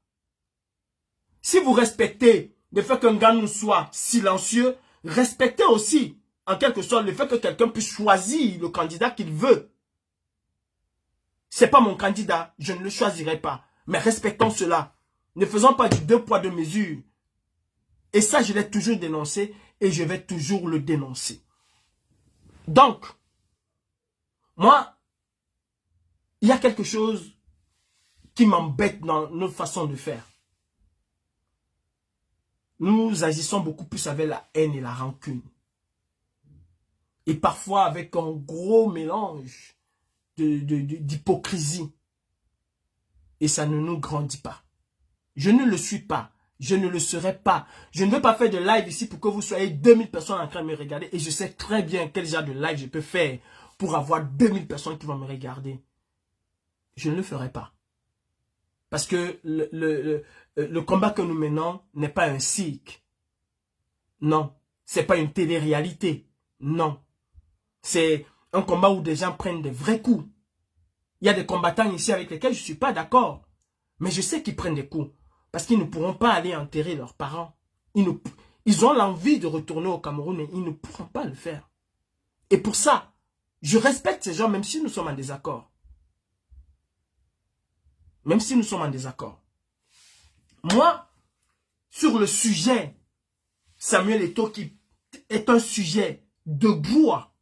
Si vous respectez le fait qu'un gars nous soit silencieux, respectez aussi, en quelque sorte, le fait que quelqu'un puisse choisir le candidat qu'il veut. C'est pas mon candidat, je ne le choisirai pas. Mais respectons cela. Ne faisons pas du 2 poids 2 mesures. Et ça, je l'ai toujours dénoncé et je vais toujours le dénoncer. Donc, moi, il y a quelque chose qui m'embête dans notre façon de faire. Nous agissons beaucoup plus avec la haine et la rancune. Et parfois avec un gros mélange d'hypocrisie. Et ça ne nous grandit pas. Je ne le suis pas. Je ne le serai pas. Je ne veux pas faire de live ici pour que vous soyez 2000 personnes en train de me regarder. Et je sais très bien quel genre de live je peux faire pour avoir 2000 personnes qui vont me regarder. Je ne le ferai pas. Parce que le combat que nous menons n'est pas un cirque. Non. C'est pas une télé-réalité. Non. C'est un combat où des gens prennent des vrais coups. Il y a des combattants ici avec lesquels je ne suis pas d'accord. Mais je sais qu'ils prennent des coups. Parce qu'ils ne pourront pas aller enterrer leurs parents. Ils ont l'envie de retourner au Cameroun, mais ils ne pourront pas le faire. Et pour ça, je respecte ces gens même si nous sommes en désaccord. Même si nous sommes en désaccord. Moi, sur le sujet, Samuel Eto'o, qui est un sujet de gloire.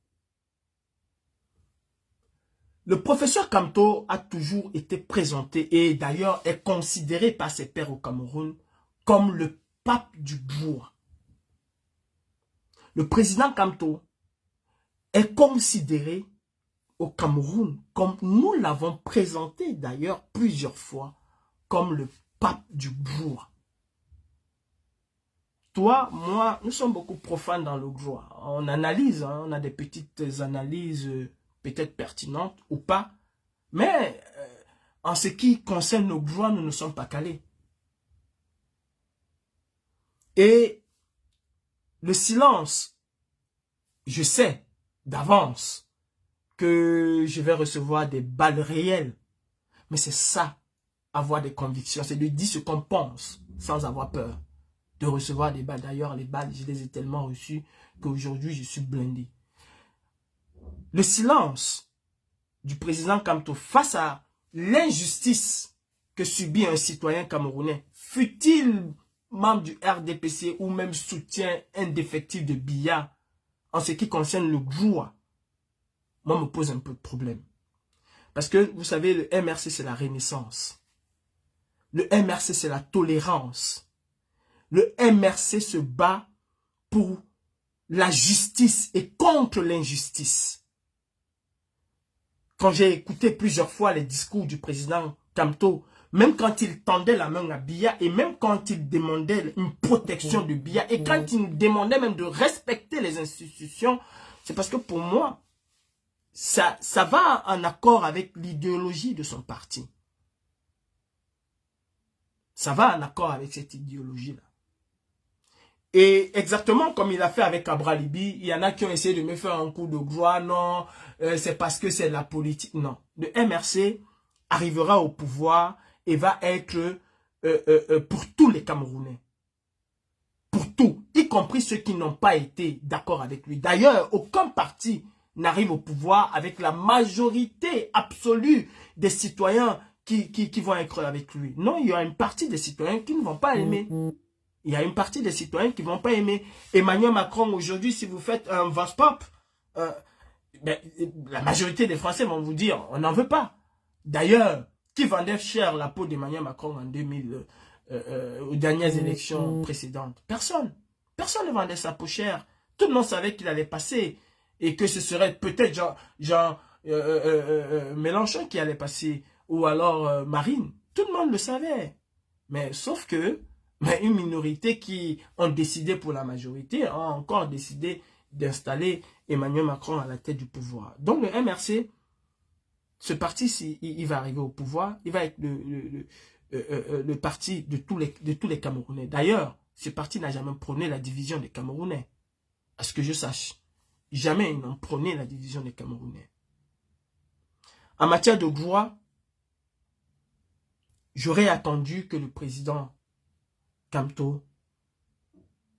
Le professeur Kamto a toujours été présenté et d'ailleurs est considéré par ses pairs au Cameroun comme le pape du bois. Le président Kamto est considéré au Cameroun comme nous l'avons présenté d'ailleurs plusieurs fois comme le pape du bois. Toi, moi, nous sommes beaucoup profanes dans le droit. On analyse, hein, on a des petites analyses peut-être pertinentes ou pas. Mais en ce qui concerne nos droits, nous ne sommes pas calés. Et le silence, je sais d'avance que je vais recevoir des balles réelles. Mais c'est ça, avoir des convictions. C'est de dire ce qu'on pense sans avoir peur de recevoir des balles. D'ailleurs, les balles, je les ai tellement reçues qu'aujourd'hui, je suis blindé. Le silence du président Kamto face à l'injustice que subit un citoyen camerounais, fut-il membre du RDPC ou même soutien indéfectible de Biya, en ce qui concerne le droit, moi, me pose un peu de problème. Parce que, vous savez, le MRC, c'est la renaissance. Le MRC, c'est la tolérance. Le MRC se bat pour la justice et contre l'injustice. Quand j'ai écouté plusieurs fois les discours du président Kamto, même quand il tendait la main à Biya et même quand il demandait une protection de Biya et quand il demandait même de respecter les institutions, c'est parce que pour moi, ça va en accord avec l'idéologie de son parti. Ça va en accord avec cette idéologie-là. Et exactement comme il a fait avec Abralibi, il y en a qui ont essayé de me faire un coup de gloire. Non, c'est parce que c'est la politique. Non. Le MRC arrivera au pouvoir et va être pour tous les Camerounais. Pour tous, y compris ceux qui n'ont pas été d'accord avec lui. D'ailleurs, aucun parti n'arrive au pouvoir avec la majorité absolue des citoyens qui vont être avec lui. Non, il y a une partie des citoyens qui ne vont pas aimer. Il y a une partie des citoyens qui ne vont pas aimer. Emmanuel Macron, aujourd'hui, si vous faites un Vox Pop, la majorité des Français vont vous dire, on n'en veut pas. D'ailleurs, qui vendait cher la peau d'Emmanuel Macron en 2000, aux dernières élections précédentes? Personne. Personne ne vendait sa peau chère. Tout le monde savait qu'il allait passer. Et que ce serait peut-être Jean Mélenchon qui allait passer. Ou alors Marine. Tout le monde le savait. Mais sauf que une minorité qui ont décidé pour la majorité, ont encore décidé d'installer Emmanuel Macron à la tête du pouvoir. Donc le MRC, ce parti, il va arriver au pouvoir, il va être le parti de tous les Camerounais. D'ailleurs, ce parti n'a jamais prôné la division des Camerounais. À ce que je sache. Jamais ils n'ont prôné la division des Camerounais. En matière de droit, j'aurais attendu que le président Kamto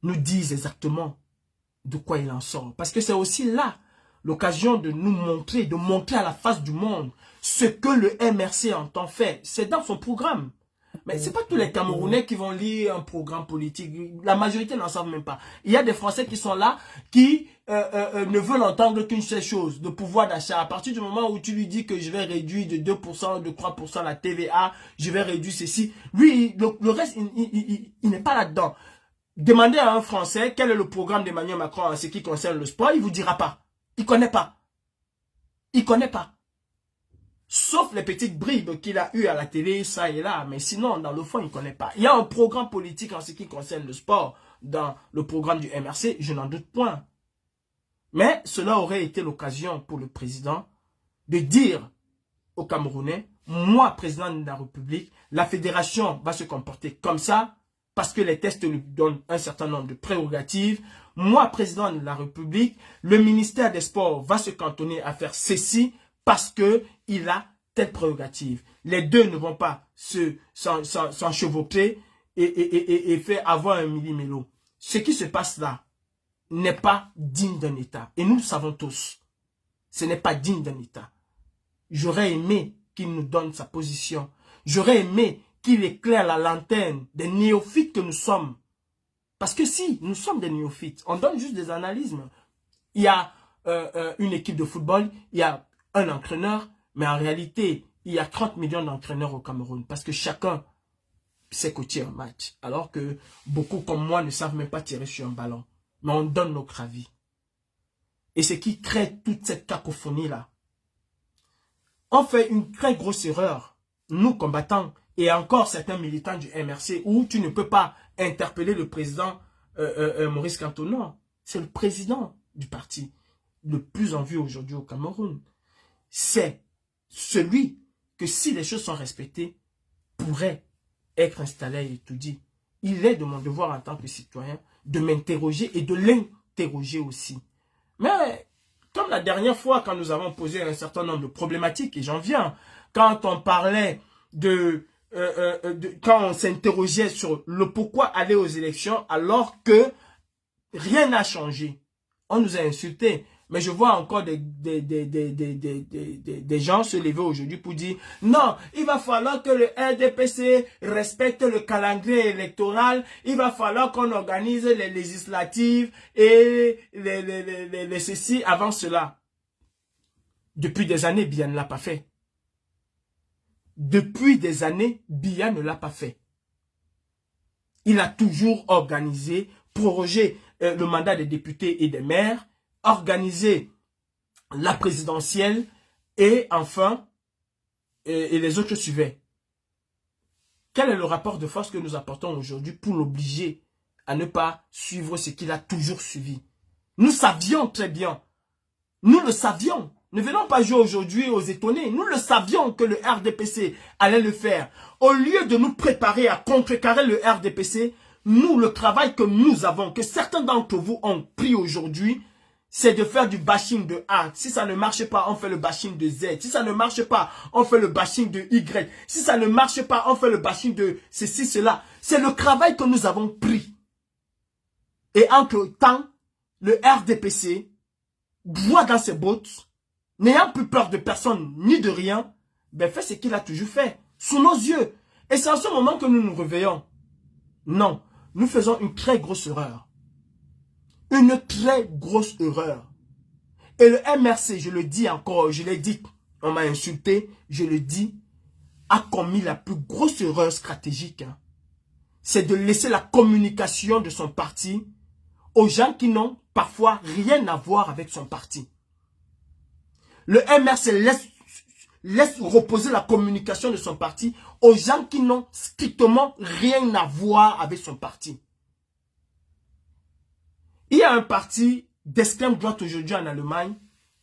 nous dise exactement de quoi il en sort. Parce que c'est aussi là l'occasion de nous montrer, de montrer à la face du monde ce que le MRC entend faire. C'est dans son programme. Mais ce n'est pas tous les Camerounais qui vont lire un programme politique. La majorité n'en savent même pas. Il y a des Français qui sont là, qui ne veulent entendre qu'une seule chose, le pouvoir d'achat. À partir du moment où tu lui dis que je vais réduire de 2%, de 3% la TVA, je vais réduire ceci. Lui, le reste, il n'est pas là-dedans. Demandez à un Français quel est le programme d'Emmanuel Macron en ce qui concerne le sport, il ne vous dira pas. Il ne connaît pas. Il ne connaît pas. Sauf les petites bribes qu'il a eues à la télé, ça et là. Mais sinon, dans le fond, il ne connaît pas. Il y a un programme politique en ce qui concerne le sport dans le programme du MRC, je n'en doute point. Mais cela aurait été l'occasion pour le président de dire aux Camerounais, moi, président de la République, la fédération va se comporter comme ça, parce que les tests lui donnent un certain nombre de prérogatives. Moi, président de la République, le ministère des Sports va se cantonner à faire ceci, parce qu'il a telle prérogative. Les deux ne vont pas s'enchevaucher et faire avoir un millimélo. Ce qui se passe là n'est pas digne d'un État. Et nous le savons tous. Ce n'est pas digne d'un État. J'aurais aimé qu'il nous donne sa position. J'aurais aimé qu'il éclaire la lanterne des néophytes que nous sommes. Parce que si, nous sommes des néophytes. On donne juste des analyses. Il y a une équipe de football, il y a un entraîneur, mais en réalité, il y a 30 millions d'entraîneurs au Cameroun parce que chacun sait coacher un match. Alors que beaucoup comme moi ne savent même pas tirer sur un ballon. Mais on donne notre avis. Et ce qui crée toute cette cacophonie-là. On fait une très grosse erreur, nous combattants, et encore certains militants du MRC, où tu ne peux pas interpeller le président Maurice Kamto. Non, c'est le président du parti le plus en vue aujourd'hui au Cameroun. C'est celui que si les choses sont respectées, pourrait être installé et tout dit. Il est de mon devoir en tant que citoyen de m'interroger et de l'interroger aussi. Mais comme la dernière fois quand nous avons posé un certain nombre de problématiques, et j'en viens, quand on parlait quand on s'interrogeait sur le pourquoi aller aux élections alors que rien n'a changé, on nous a insultés. Mais je vois encore des gens se lever aujourd'hui pour dire non, il va falloir que le RDPC respecte le calendrier électoral, il va falloir qu'on organise les législatives et les ceci avant cela. Depuis des années, Biya ne l'a pas fait. Depuis des années, Biya ne l'a pas fait. Il a toujours organisé, prorogé le mandat des députés et des maires, organiser la présidentielle et enfin, et les autres suivaient. Quel est le rapport de force que nous apportons aujourd'hui pour l'obliger à ne pas suivre ce qu'il a toujours suivi? Nous savions très bien, nous le savions. Ne venons pas jouer aujourd'hui aux étonnés. Nous le savions que le RDPC allait le faire. Au lieu de nous préparer à contrecarrer le RDPC, nous, le travail que nous avons, que certains d'entre vous ont pris aujourd'hui, c'est de faire du bashing de A. Si ça ne marche pas, on fait le bashing de Z. Si ça ne marche pas, on fait le bashing de Y. Si ça ne marche pas, on fait le bashing de ceci, cela. C'est le travail que nous avons pris. Et entre-temps, le RDPC boit dans ses bottes, n'ayant plus peur de personne ni de rien, ben fait ce qu'il a toujours fait, sous nos yeux. Et c'est en ce moment que nous nous réveillons. Non, nous faisons une très grosse erreur. Une très grosse erreur. Et le MRC, je le dis encore, je l'ai dit, on m'a insulté, je le dis, a commis la plus grosse erreur stratégique. Hein. C'est de laisser la communication de son parti aux gens qui n'ont parfois rien à voir avec son parti. Le MRC laisse reposer la communication de son parti aux gens qui n'ont strictement rien à voir avec son parti. Il y a un parti d'extrême droite aujourd'hui en Allemagne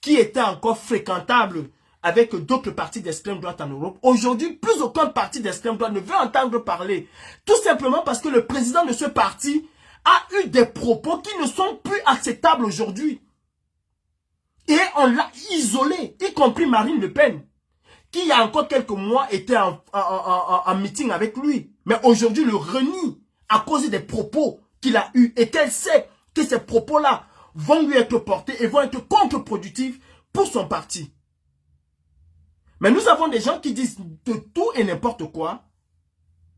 qui était encore fréquentable avec d'autres partis d'extrême droite en Europe. Aujourd'hui, plus aucun parti d'extrême droite ne veut entendre parler. Tout simplement parce que le président de ce parti a eu des propos qui ne sont plus acceptables aujourd'hui. Et on l'a isolé, y compris Marine Le Pen, qui il y a encore quelques mois était en meeting avec lui. Mais aujourd'hui le renie à cause des propos qu'il a eus et qu'elle sait que ces propos-là vont lui être portés et vont être contre-productifs pour son parti. Mais nous avons des gens qui disent de tout et n'importe quoi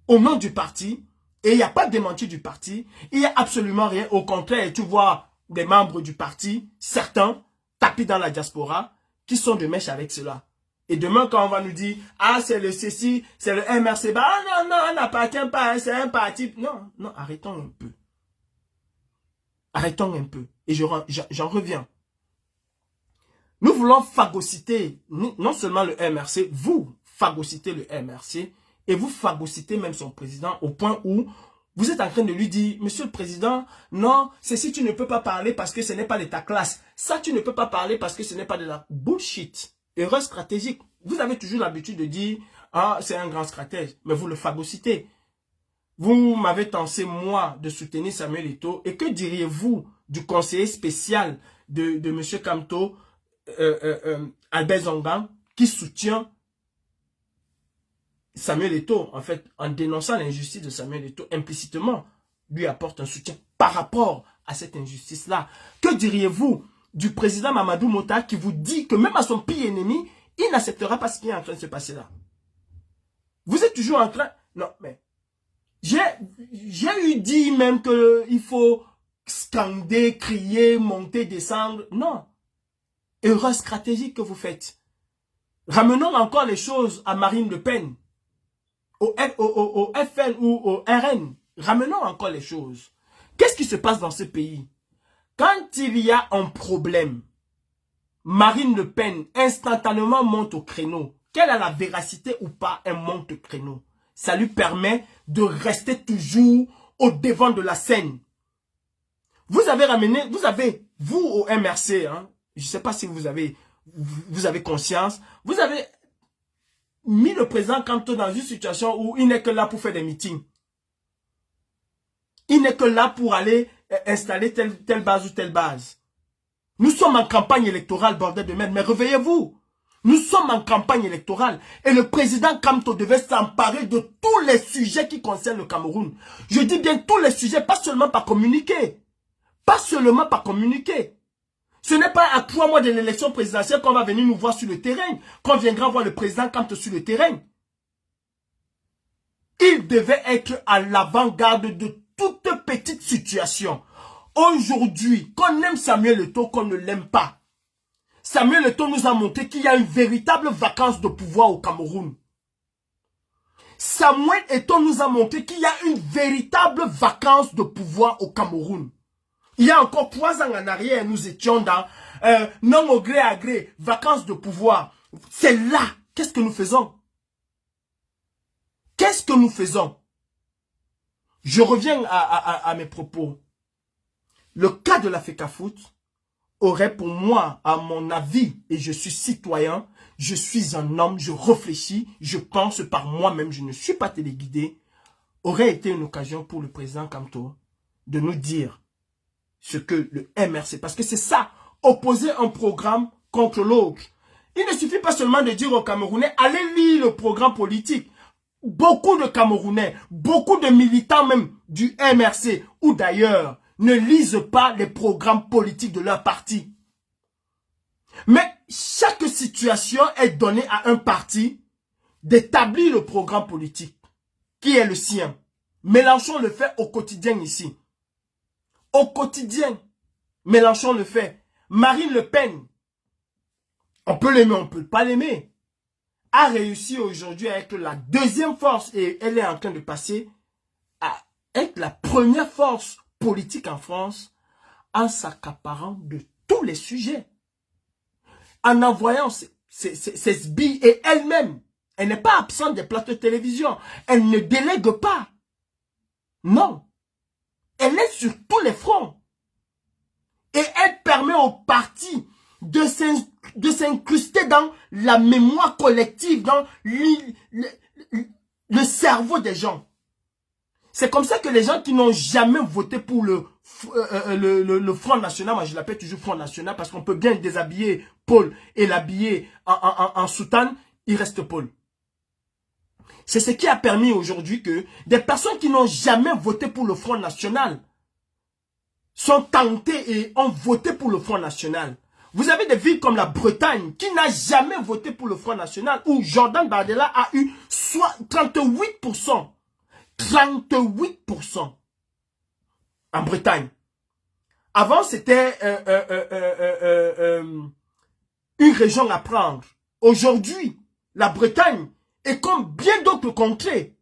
au nom du parti et il n'y a pas de démenti du parti. Il n'y a absolument rien. Au contraire, tu vois des membres du parti, certains tapis dans la diaspora, qui sont de mèche avec cela. Et demain, quand on va nous dire, ah, c'est le ceci, c'est le MRC, bah non, on n'appartient pas, hein, c'est un parti. Non, non, arrêtons un peu. Arrêtons un peu. Et j'en reviens. Nous voulons phagocyter, non seulement le MRC, vous phagocytez le MRC, et vous phagocytez même son président au point où vous êtes en train de lui dire, monsieur le président, non, ceci tu ne peux pas parler parce que ce n'est pas de ta classe. Ça tu ne peux pas parler parce que ce n'est pas de la bullshit. Erreur stratégique. Vous avez toujours l'habitude de dire, ah, c'est un grand stratège, mais vous le phagocytez. Vous m'avez tensé, moi, de soutenir Samuel Eto'o. Et que diriez-vous du conseiller spécial de M. Kamto, Albert Zongang, qui soutient Samuel Eto'o, en fait, en dénonçant l'injustice de Samuel Eto'o, implicitement, lui apporte un soutien par rapport à cette injustice-là. Que diriez-vous du président Mamadou Mota qui vous dit que même à son pire ennemi, il n'acceptera pas ce qui est en train de se passer là? Vous êtes toujours en train... Non, mais... J'ai eu dit même qu'il faut scander, crier, monter, descendre. Non. Erreur stratégique que vous faites. Ramenons encore les choses à Marine Le Pen. Au FN ou au RN. Ramenons encore les choses. Qu'est-ce qui se passe dans ce pays? Quand il y a un problème, Marine Le Pen instantanément monte au créneau. Qu'elle a la véracité ou pas, elle monte au créneau. Ça lui permet de rester toujours au devant de la scène. Vous avez ramené, vous au MRC, hein, je ne sais pas si vous avez conscience, vous avez mis le président Kamto dans une situation où il n'est que là pour faire des meetings. Il n'est que là pour aller installer telle base ou telle base. Nous sommes en campagne électorale, bordel de merde, mais réveillez-vous. Nous sommes en campagne électorale et le président Kamto devait s'emparer de tous les sujets qui concernent le Cameroun. Je dis bien tous les sujets, pas seulement par communiquer. Pas seulement par communiquer. Ce n'est pas à 3 mois de l'élection présidentielle qu'on va venir nous voir sur le terrain, qu'on viendra voir le président Kamto sur le terrain. Il devait être à l'avant-garde de toute petite situation. Aujourd'hui, qu'on aime Samuel Eto'o, qu'on ne l'aime pas, Samuel Eto'o nous a montré qu'il y a une véritable vacance de pouvoir au Cameroun. Samuel Eto'o nous a montré qu'il y a une véritable vacance de pouvoir au Cameroun. Il y a encore 3 ans en arrière, nous étions dans non au gré à gré, vacances de pouvoir. C'est là. Qu'est-ce que nous faisons? Qu'est-ce que nous faisons? Je reviens à mes propos. Le cas de la FECAFOOT aurait pour moi, à mon avis, et je suis citoyen, je suis un homme, je réfléchis, je pense par moi-même, je ne suis pas téléguidé, aurait été une occasion pour le président Kamto de nous dire ce que le MRC, parce que c'est ça, opposer un programme contre l'autre. Il ne suffit pas seulement de dire aux Camerounais, allez lire le programme politique. Beaucoup de Camerounais, beaucoup de militants même du MRC ou d'ailleurs, ne lisent pas les programmes politiques de leur parti. Mais chaque situation est donnée à un parti d'établir le programme politique qui est le sien. Mélenchon le fait au quotidien ici. Au quotidien, Mélenchon le fait. Marine Le Pen, on peut l'aimer, on ne peut pas l'aimer, a réussi aujourd'hui à être la deuxième force et elle est en train de passer à être la première force politique en France en s'accaparant de tous les sujets. En envoyant ses sbilles et elle-même, elle n'est pas absente des plateaux de télévision. Elle ne délègue pas. Non. Elle est sur tous les fronts. Et elle permet au parti de s'incruster dans la mémoire collective, dans le cerveau des gens. C'est comme ça que les gens qui n'ont jamais voté pour le Front National, moi je l'appelle toujours Front National parce qu'on peut bien déshabiller Paul et l'habiller en soutane, il reste Paul. C'est ce qui a permis aujourd'hui que des personnes qui n'ont jamais voté pour le Front National sont tentées et ont voté pour le Front National. Vous avez des villes comme la Bretagne qui n'a jamais voté pour le Front National où Jordan Bardella a eu soit 38%. 38% en Bretagne. Avant, c'était une région à prendre. Aujourd'hui, la Bretagne, et comme bien d'autres contrées,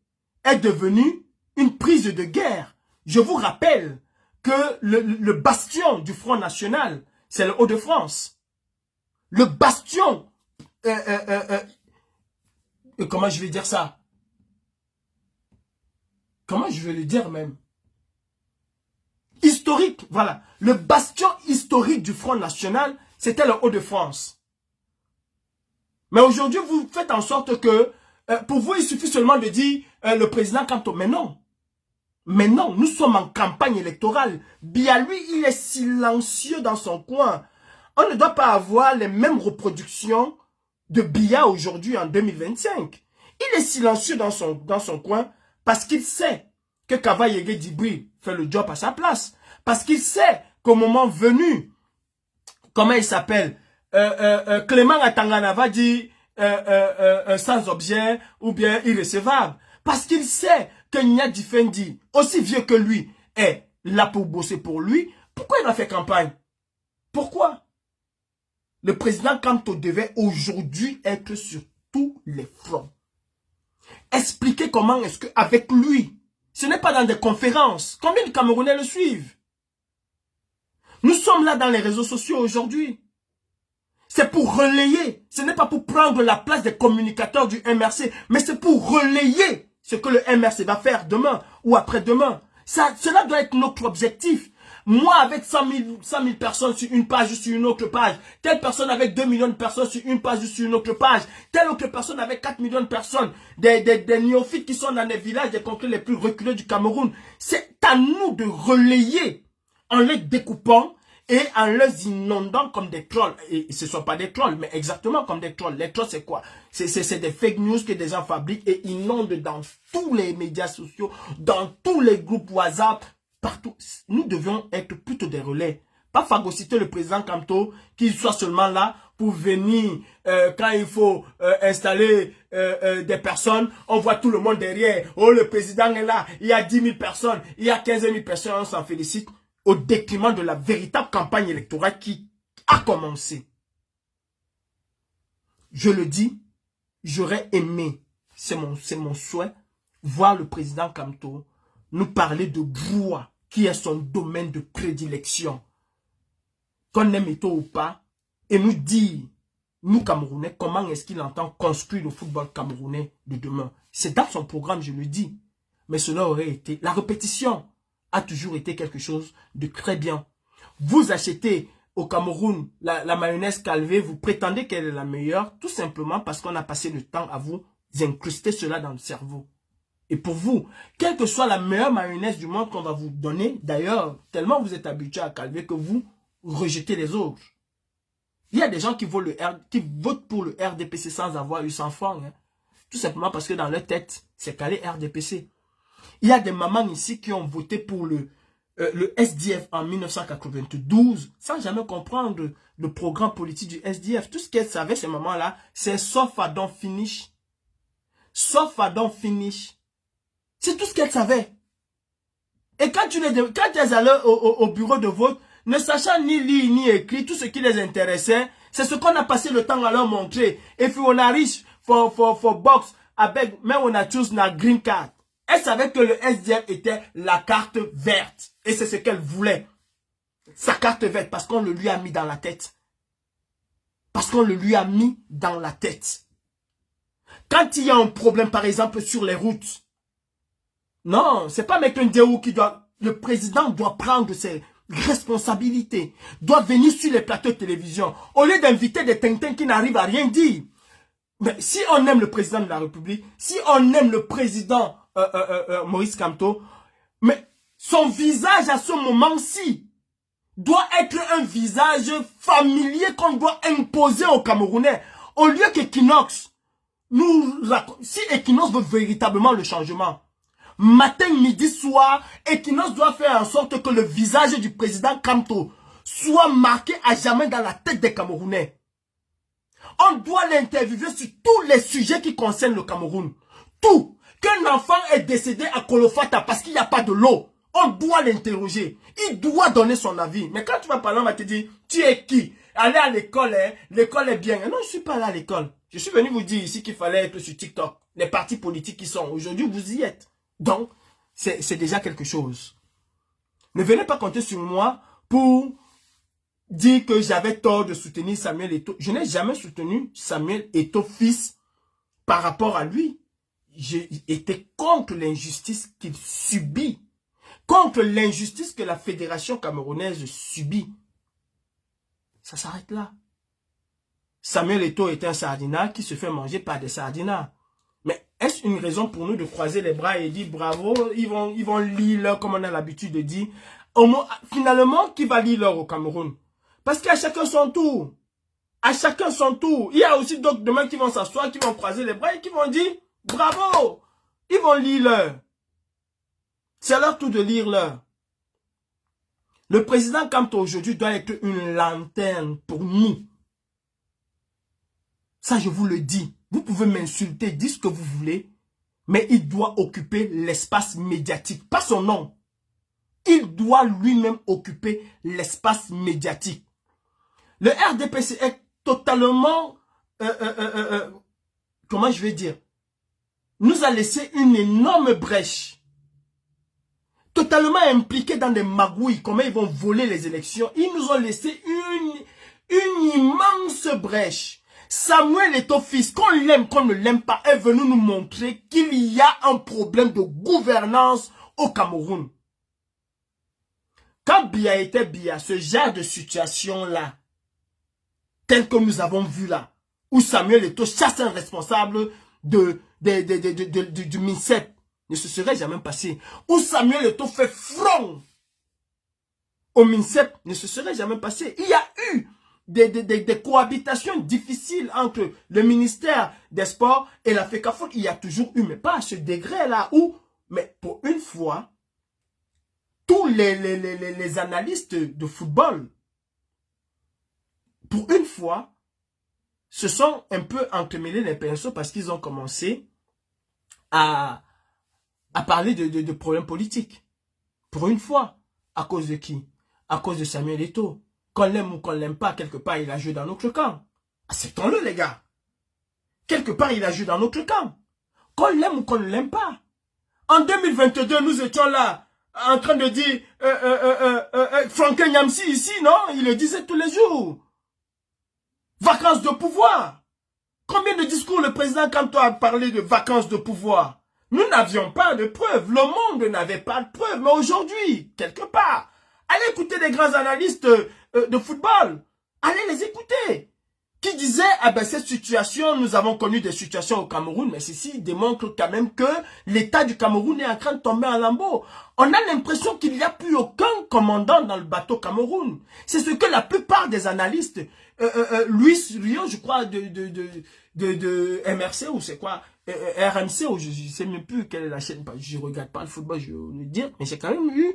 est devenue une prise de guerre. Je vous rappelle que le bastion du Front National, c'est le Hauts-de-France. Le bastion, comment je vais dire ça? Comment je vais le dire même? Historique, voilà. Le bastion historique du Front National, c'était le Hauts-de-France. Mais aujourd'hui, vous faites en sorte que, pour vous, il suffit seulement de dire le président Kamto. Mais non. Mais non, nous sommes en campagne électorale. Bien lui, il est silencieux dans son coin. On ne doit pas avoir les mêmes reproductions de Biya aujourd'hui en 2025. Il est silencieux dans son coin parce qu'il sait que Kava Yege Dibri fait le job à sa place. Parce qu'il sait qu'au moment venu, comment il s'appelle, Clément Atangana va dire sans objet ou bien irrécevable. Parce qu'il sait que Nya Difendi, aussi vieux que lui, est là pour bosser pour lui. Pourquoi il a fait campagne? Pourquoi? Le président Kamto devait aujourd'hui être sur tous les fronts. Expliquer comment est-ce qu'avec lui, ce n'est pas dans des conférences. Combien de Camerounais le suivent? Nous sommes là dans les réseaux sociaux aujourd'hui. C'est pour relayer. Ce n'est pas pour prendre la place des communicateurs du MRC, mais c'est pour relayer ce que le MRC va faire demain ou après-demain. Cela doit être notre objectif. Moi, avec 100 000 personnes sur une page ou sur une autre page, telle personne avec 2 millions de personnes sur une page ou sur une autre page, telle autre personne avec 4 millions de personnes, des néophytes qui sont dans les villages des contrées les plus reculés du Cameroun. C'est à nous de relayer en les découpant et en les inondant comme des trolls. Et ce ne sont pas des trolls, mais exactement comme des trolls. Les trolls, c'est quoi? C'est des fake news que des gens fabriquent et inondent dans tous les médias sociaux, dans tous les groupes WhatsApp, partout. Nous devions être plutôt des relais. Pas phagocyter le président Kamto, qu'il soit seulement là pour venir quand il faut installer des personnes. On voit tout le monde derrière. Oh, le président est là. Il y a 10 000 personnes. Il y a 15 000 personnes. On s'en félicite. Au détriment de la véritable campagne électorale qui a commencé. Je le dis, j'aurais aimé, c'est mon souhait, voir le président Kamto nous parler de Broua, qui est son domaine de prédilection. Qu'on aime Eto'o ou pas, et nous dire, nous Camerounais, comment est-ce qu'il entend construire le football camerounais de demain. C'est dans son programme, je le dis. Mais cela aurait été, la répétition a toujours été quelque chose de très bien. Vous achetez au Cameroun la mayonnaise Calvé, vous prétendez qu'elle est la meilleure, tout simplement parce qu'on a passé le temps à vous incruster cela dans le cerveau. Et pour vous, quelle que soit la meilleure mayonnaise du monde qu'on va vous donner, d'ailleurs, tellement vous êtes habitué à Calvé que vous rejetez les autres. Il y a des gens qui votent pour le RDPC sans avoir eu 100 francs. Hein. Tout simplement parce que dans leur tête, c'est calé RDPC. Il y a des mamans ici qui ont voté pour le SDF en 1992 sans jamais comprendre le programme politique du SDF. Tout ce qu'elles savaient, ces mamans-là, c'est sauf à don't finish. Sauf à don't finish. C'est tout ce qu'elles savaient. Et quand elles allaient au bureau de vote, ne sachant ni lire ni écrire, tout ce qui les intéressait, c'est ce qu'on a passé le temps à leur montrer. If you wanna reach for box, avec même on a choose na green card. Elle savait que le SDF était la carte verte. Et c'est ce qu'elle voulait. Sa carte verte, parce qu'on le lui a mis dans la tête. Parce qu'on le lui a mis dans la tête. Quand il y a un problème, par exemple, sur les routes, non, c'est pas Maître Ndéou qui doit... Le président doit prendre ses responsabilités. Doit venir sur les plateaux de télévision. Au lieu d'inviter des tintins qui n'arrivent à rien dire. Mais si on aime le président de la République, si on aime le président Maurice Kamto, mais son visage à ce moment-ci doit être un visage familier qu'on doit imposer aux Camerounais. Au lieu que Kinox si Equinox veut véritablement le changement, matin, midi, soir, Equinox doit faire en sorte que le visage du président Kamto soit marqué à jamais dans la tête des Camerounais. On doit l'interviewer sur tous les sujets qui concernent le Cameroun. Tout. Qu'un enfant est décédé à Kolofata parce qu'il n'y a pas de l'eau. On doit l'interroger. Il doit donner son avis. Mais quand tu vas parler, on va te dire, tu es qui? Allez à l'école, hein? L'école est bien. Non, je ne suis pas allé à l'école. Je suis venu vous dire ici qu'il fallait être sur TikTok. Les partis politiques qui sont. Aujourd'hui, vous y êtes. Donc, c'est déjà quelque chose. Ne venez pas compter sur moi pour dire que j'avais tort de soutenir Samuel Eto'o. Je n'ai jamais soutenu Samuel Eto'o fils par rapport à lui. J'ai été contre l'injustice qu'il subit. Contre l'injustice que la fédération camerounaise subit. Ça s'arrête là. Samuel Eto'o est un sardinat qui se fait manger par des sardinats. Mais est-ce une raison pour nous de croiser les bras et dire bravo, ils vont lire l'heure comme on a l'habitude de dire. Finalement, qui va lire l'heure au Cameroun? Parce qu'à chacun son tour. À chacun son tour. Il y a aussi d'autres demain qui vont s'asseoir, qui vont croiser les bras et qui vont dire bravo. Ils vont lire l'heure. C'est leur tour de lire l'heure. Le président Kamto aujourd'hui doit être une lanterne pour nous. Ça, je vous le dis. Vous pouvez m'insulter, dire ce que vous voulez, mais il doit occuper l'espace médiatique, pas son nom. Il doit lui-même occuper l'espace médiatique. Le RDPC est totalement, comment je vais dire, nous a laissé une énorme brèche. Totalement impliqués dans des magouilles, comment ils vont voler les élections. Ils nous ont laissé une immense brèche. Samuel Eto'o fils, qu'on l'aime, qu'on ne l'aime pas, est venu nous montrer qu'il y a un problème de gouvernance au Cameroun. Quand Biya était Biya, ce genre de situation-là, tel que nous avons vu là, où Samuel Eto'o chasse un responsable du MINSEP, ne se serait jamais passé. Où Samuel Eto'o fait front au MINSEP, ne se serait jamais passé. Il y a eu des cohabitations difficiles entre le ministère des Sports et la FECAFOOT. Il y a toujours eu, mais pas à ce degré-là où, mais pour une fois, tous les analystes de football, pour une fois, se sont un peu entremêlés les pinceaux parce qu'ils ont commencé à parler de problèmes politiques. Pour une fois. À cause de qui? À cause de Samuel Eto'o. Qu'on l'aime ou qu'on l'aime pas, quelque part, il a joué dans notre camp. Acceptons-le, les gars. Quelque part, il a joué dans notre camp. Qu'on l'aime ou qu'on ne l'aime pas. En 2022, nous étions là, en train de dire Franklin Nyamsi ici, non? Il le disait tous les jours. Vacances de pouvoir. Combien de discours le président Kamto a parlé de vacances de pouvoir? Nous n'avions pas de preuves. Le monde n'avait pas de preuves. Mais aujourd'hui, quelque part, allez écouter des grands analystes de football. Allez les écouter. Qui disaient, ah ben cette situation, nous avons connu des situations au Cameroun, mais ceci démontre quand même que l'État du Cameroun est en train de tomber en lambeaux. On a l'impression qu'il n'y a plus aucun commandant dans le bateau Cameroun. C'est ce que la plupart des analystes, Luis Rio, je crois, de MRC ou c'est quoi, RMC, ou je ne sais même plus quelle est la chaîne, je ne regarde pas le football, je vais le dire, mais j'ai quand même eu,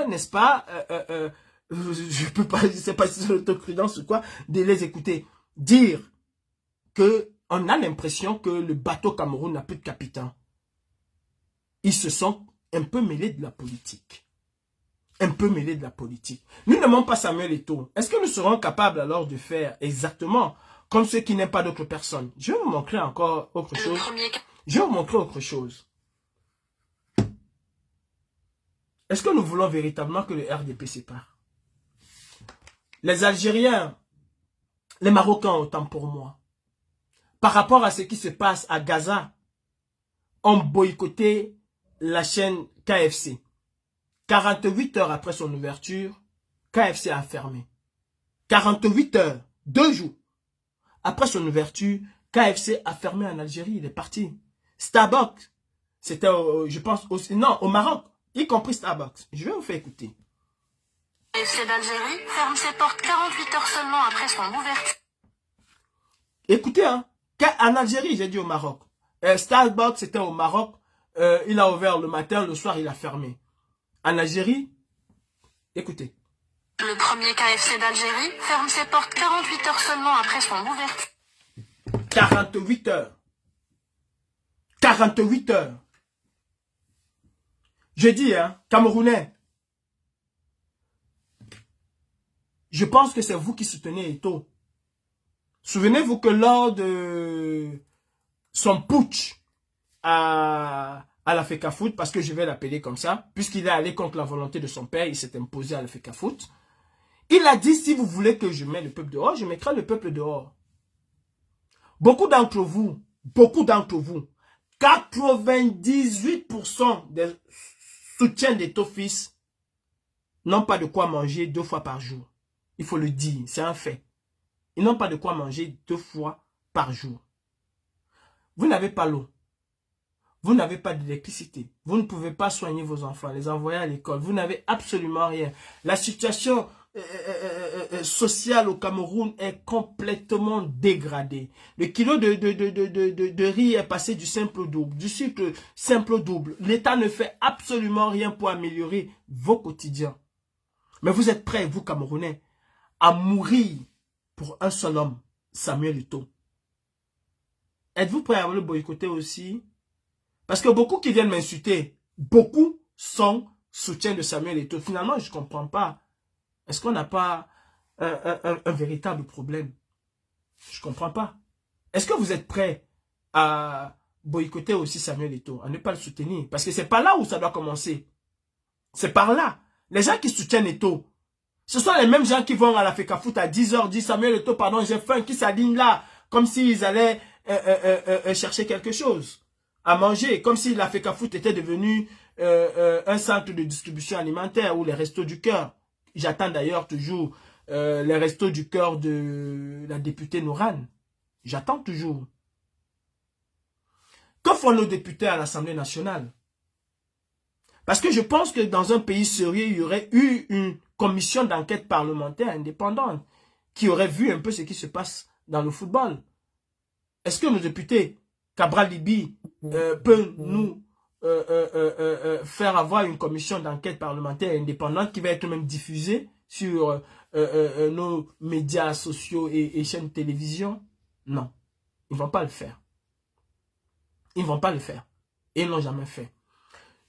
n'est-ce pas, je peux pas, je sais pas si c'est l'autoprudence ou quoi, de les écouter dire que on a l'impression que le bateau Cameroun n'a plus de capitaine. Ils se sont un peu mêlés de la politique. Un peu mêlés de la politique. Nous n'aimons pas Samuel Eto'o. Est-ce que nous serons capables alors de faire exactement comme ceux qui n'aiment pas d'autres personnes? Je vais vous montrer encore autre chose. Je vais vous montrer autre chose. Est-ce que nous voulons véritablement que le RDP sépare? Les Algériens, les Marocains, autant pour moi, par rapport à ce qui se passe à Gaza, ont boycotté la chaîne KFC. 48 heures après son ouverture, KFC a fermé. 48 heures, 2 jours après son ouverture, KFC a fermé en Algérie, il est parti. Starbucks, c'était, je pense, au Maroc, y compris Starbucks. Je vais vous faire écouter. KFC d'Algérie ferme ses portes 48 heures seulement après son ouverture. Écoutez, hein, En Algérie, j'ai dit au Maroc. Starbucks, c'était au Maroc. Il a ouvert le matin, le soir, il a fermé. En Algérie, écoutez. Le premier KFC d'Algérie ferme ses portes 48 heures seulement après son ouverture. 48 heures. 48 heures. Je dis, hein, Camerounais, je pense que c'est vous qui soutenez Eto'o. Souvenez-vous que lors de son putsch à la FECAFOOT, parce que je vais l'appeler comme ça, puisqu'il est allé contre la volonté de son père, il s'est imposé à la FECAFOOT, il a dit, si vous voulez que je mette le peuple dehors, je mettrai le peuple dehors. Beaucoup d'entre vous, 98% des soutiens d'Eto'o fils n'ont pas de quoi manger 2 fois par jour. Il faut le dire, c'est un fait. Ils n'ont pas de quoi manger 2 fois par jour. Vous n'avez pas l'eau. Vous n'avez pas d'électricité. Vous ne pouvez pas soigner vos enfants, les envoyer à l'école. Vous n'avez absolument rien. La situation sociale au Cameroun est complètement dégradée. Le kilo de riz est passé du simple au double, du sucre simple au double. L'État ne fait absolument rien pour améliorer vos quotidiens. Mais vous êtes prêts, vous Camerounais, à mourir pour un seul homme, Samuel Eto'o. Êtes-vous prêts à le boycotter aussi? Parce que beaucoup qui viennent m'insulter, beaucoup sont soutiens de Samuel Eto'o. Finalement, je ne comprends pas. Est-ce qu'on n'a pas un véritable problème? Je ne comprends pas. Est-ce que vous êtes prêts à boycotter aussi Samuel Eto'o, à ne pas le soutenir? Parce que c'est pas là où ça doit commencer. C'est par là. Les gens qui soutiennent Eto'o, ce sont les mêmes gens qui vont à la FECAFOOT à 10h, disent Samuel Eto'o, pardon, j'ai faim, qui s'alignent là, comme s'ils allaient chercher quelque chose à manger, comme si la FECAFOOT était devenu un centre de distribution alimentaire ou les restos du cœur. J'attends d'ailleurs toujours les restos du cœur de la députée Nourane. J'attends toujours. Que font nos députés à l'Assemblée nationale? Parce que je pense que dans un pays sérieux, il y aurait eu une commission d'enquête parlementaire indépendante qui aurait vu un peu ce qui se passe dans le football. Est-ce que nos députés, Cabral Libi, peuvent nous faire avoir une commission d'enquête parlementaire indépendante qui va être même diffusée sur nos médias sociaux et chaînes de télévision? Non, ils ne vont pas le faire. Ils ne vont pas le faire. Et ils ne l'ont jamais fait.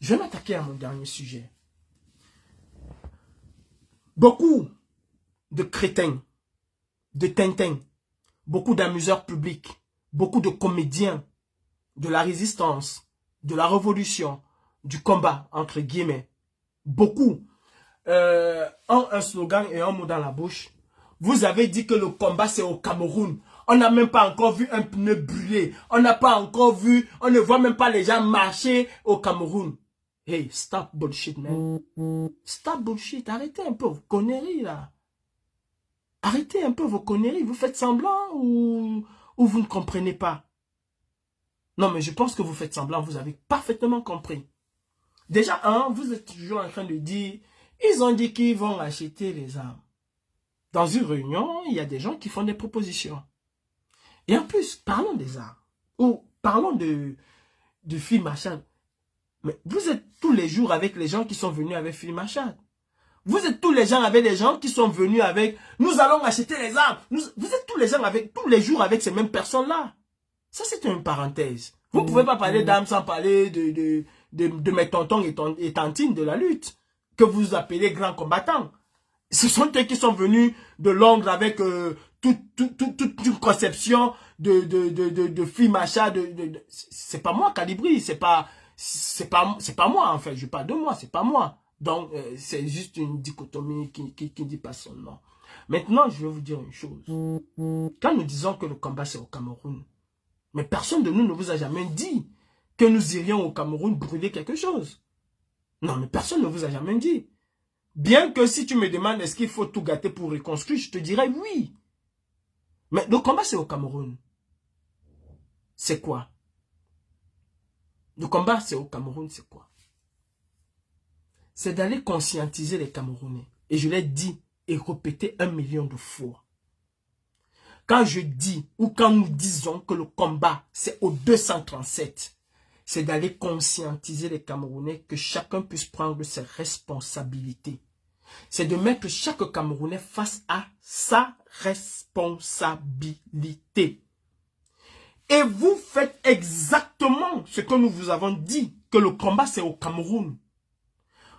Je vais m'attaquer à mon dernier sujet. Beaucoup de crétins, de tintins, beaucoup d'amuseurs publics, beaucoup de comédiens de la résistance, de la révolution, du combat, entre guillemets. Beaucoup ont un slogan et un mot dans la bouche. Vous avez dit que le combat c'est au Cameroun. On n'a même pas encore vu un pneu brûlé. On n'a pas encore vu, on ne voit même pas les gens marcher au Cameroun. Hey, stop bullshit, man. Stop bullshit. Arrêtez un peu vos conneries, là. Arrêtez un peu vos conneries. Vous faites semblant ou vous ne comprenez pas? Non, mais je pense que vous faites semblant. Vous avez parfaitement compris. Déjà, vous êtes toujours en train de dire, ils ont dit qu'ils vont acheter les armes. Dans une réunion, il y a des gens qui font des propositions. Et en plus, parlons des armes. Ou parlons de Phil Machad. Mais vous êtes tous les jours avec les gens qui sont venus avec Phil Machad. Vous êtes tous les gens avec les gens qui sont venus avec, nous allons acheter les armes. Vous êtes tous les gens avec, tous les jours avec ces mêmes personnes-là. Ça, c'est une parenthèse. Vous ne pouvez pas parler d'armes sans parler de mes tontons et tantines de la lutte, que vous appelez grands combattants. Ce sont eux qui sont venus de Londres avec toute une conception de Phil Machad. C'est pas moi, Calibri, c'est pas moi, en fait. Je parle de moi, c'est pas moi. Donc, c'est juste une dichotomie qui dit pas son nom. Maintenant, je vais vous dire une chose. Quand nous disons que le combat, c'est au Cameroun, mais personne de nous ne vous a jamais dit que nous irions au Cameroun brûler quelque chose. Non, mais personne ne vous a jamais dit. Bien que si tu me demandes est-ce qu'il faut tout gâter pour reconstruire, je te dirais oui. Mais le combat, c'est au Cameroun. C'est quoi? Le combat, c'est au Cameroun, c'est quoi? C'est d'aller conscientiser les Camerounais. Et je l'ai dit et répété 1 million de fois. quand je dis ou quand nous disons que le combat, c'est au 237, c'est d'aller conscientiser les Camerounais que chacun puisse prendre ses responsabilités. C'est de mettre chaque Camerounais face à sa responsabilité. Et vous faites exactement ce que nous vous avons dit, que le combat c'est au Cameroun.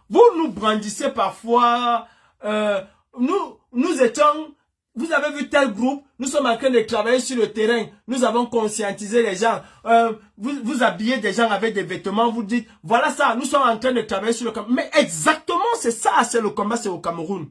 Vous nous brandissez parfois, nous étions, vous avez vu tel groupe, nous sommes en train de travailler sur le terrain, nous avons conscientisé les gens, vous habillez des gens avec des vêtements, vous dites, voilà ça, nous sommes en train de travailler sur le Cameroun. Mais exactement, c'est ça, c'est le combat, c'est au Cameroun.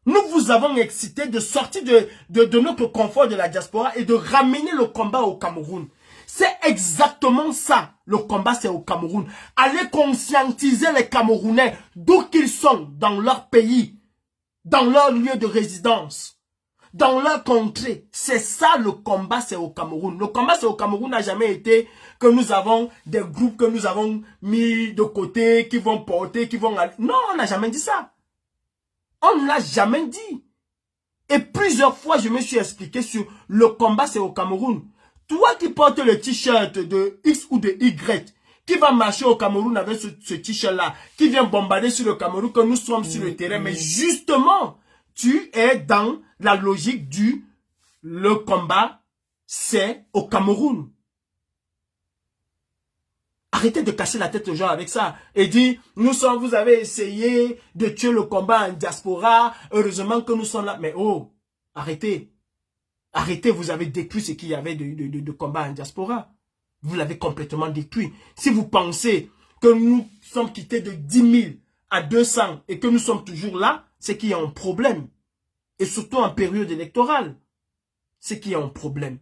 Nous vous avons excité de sortir de notre confort de la diaspora et de ramener le combat au Cameroun. C'est exactement ça, le combat c'est au Cameroun. Allez conscientiser les Camerounais d'où qu'ils sont dans leur pays, dans leur lieu de résidence, dans leur contrée. C'est ça le combat c'est au Cameroun. Le combat c'est au Cameroun n'a jamais été que nous avons des groupes que nous avons mis de côté, qui vont porter, qui vont aller. Non, on n'a jamais dit ça. On ne l'a jamais dit. Et plusieurs fois, je me suis expliqué sur le combat, c'est au Cameroun. Toi qui portes le t-shirt de X ou de Y, qui va marcher au Cameroun avec ce t-shirt-là, qui vient bombarder sur le Cameroun, que nous sommes sur le terrain. Mais justement, tu es dans la logique le combat, c'est au Cameroun. Arrêtez de casser la tête aux gens avec ça. Et dire, vous avez essayé de tuer le combat en diaspora. Heureusement que nous sommes là. Mais oh, arrêtez. Arrêtez, vous avez détruit ce qu'il y avait de combat en diaspora. Vous l'avez complètement détruit. Si vous pensez que nous sommes quittés de 10 000 à 200 et que nous sommes toujours là, c'est qu'il y a un problème. Et surtout en période électorale. C'est qu'il y a un problème.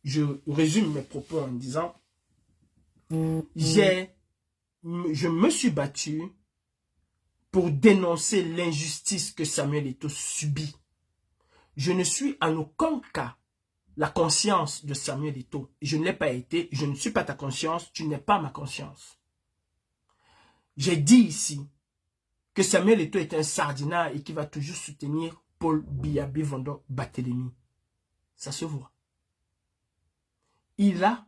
Je résume mes propos en disant... Je me suis battu pour dénoncer l'injustice que Samuel Eto'o subit. Je ne suis en aucun cas la conscience de Samuel Eto'o. Je ne l'ai pas été, je ne suis pas ta conscience, tu n'es pas ma conscience. J'ai dit ici que Samuel Eto'o est un sardinat et qui va toujours soutenir Paul Biya Bivanda Barthélémy. Ça se voit. Il a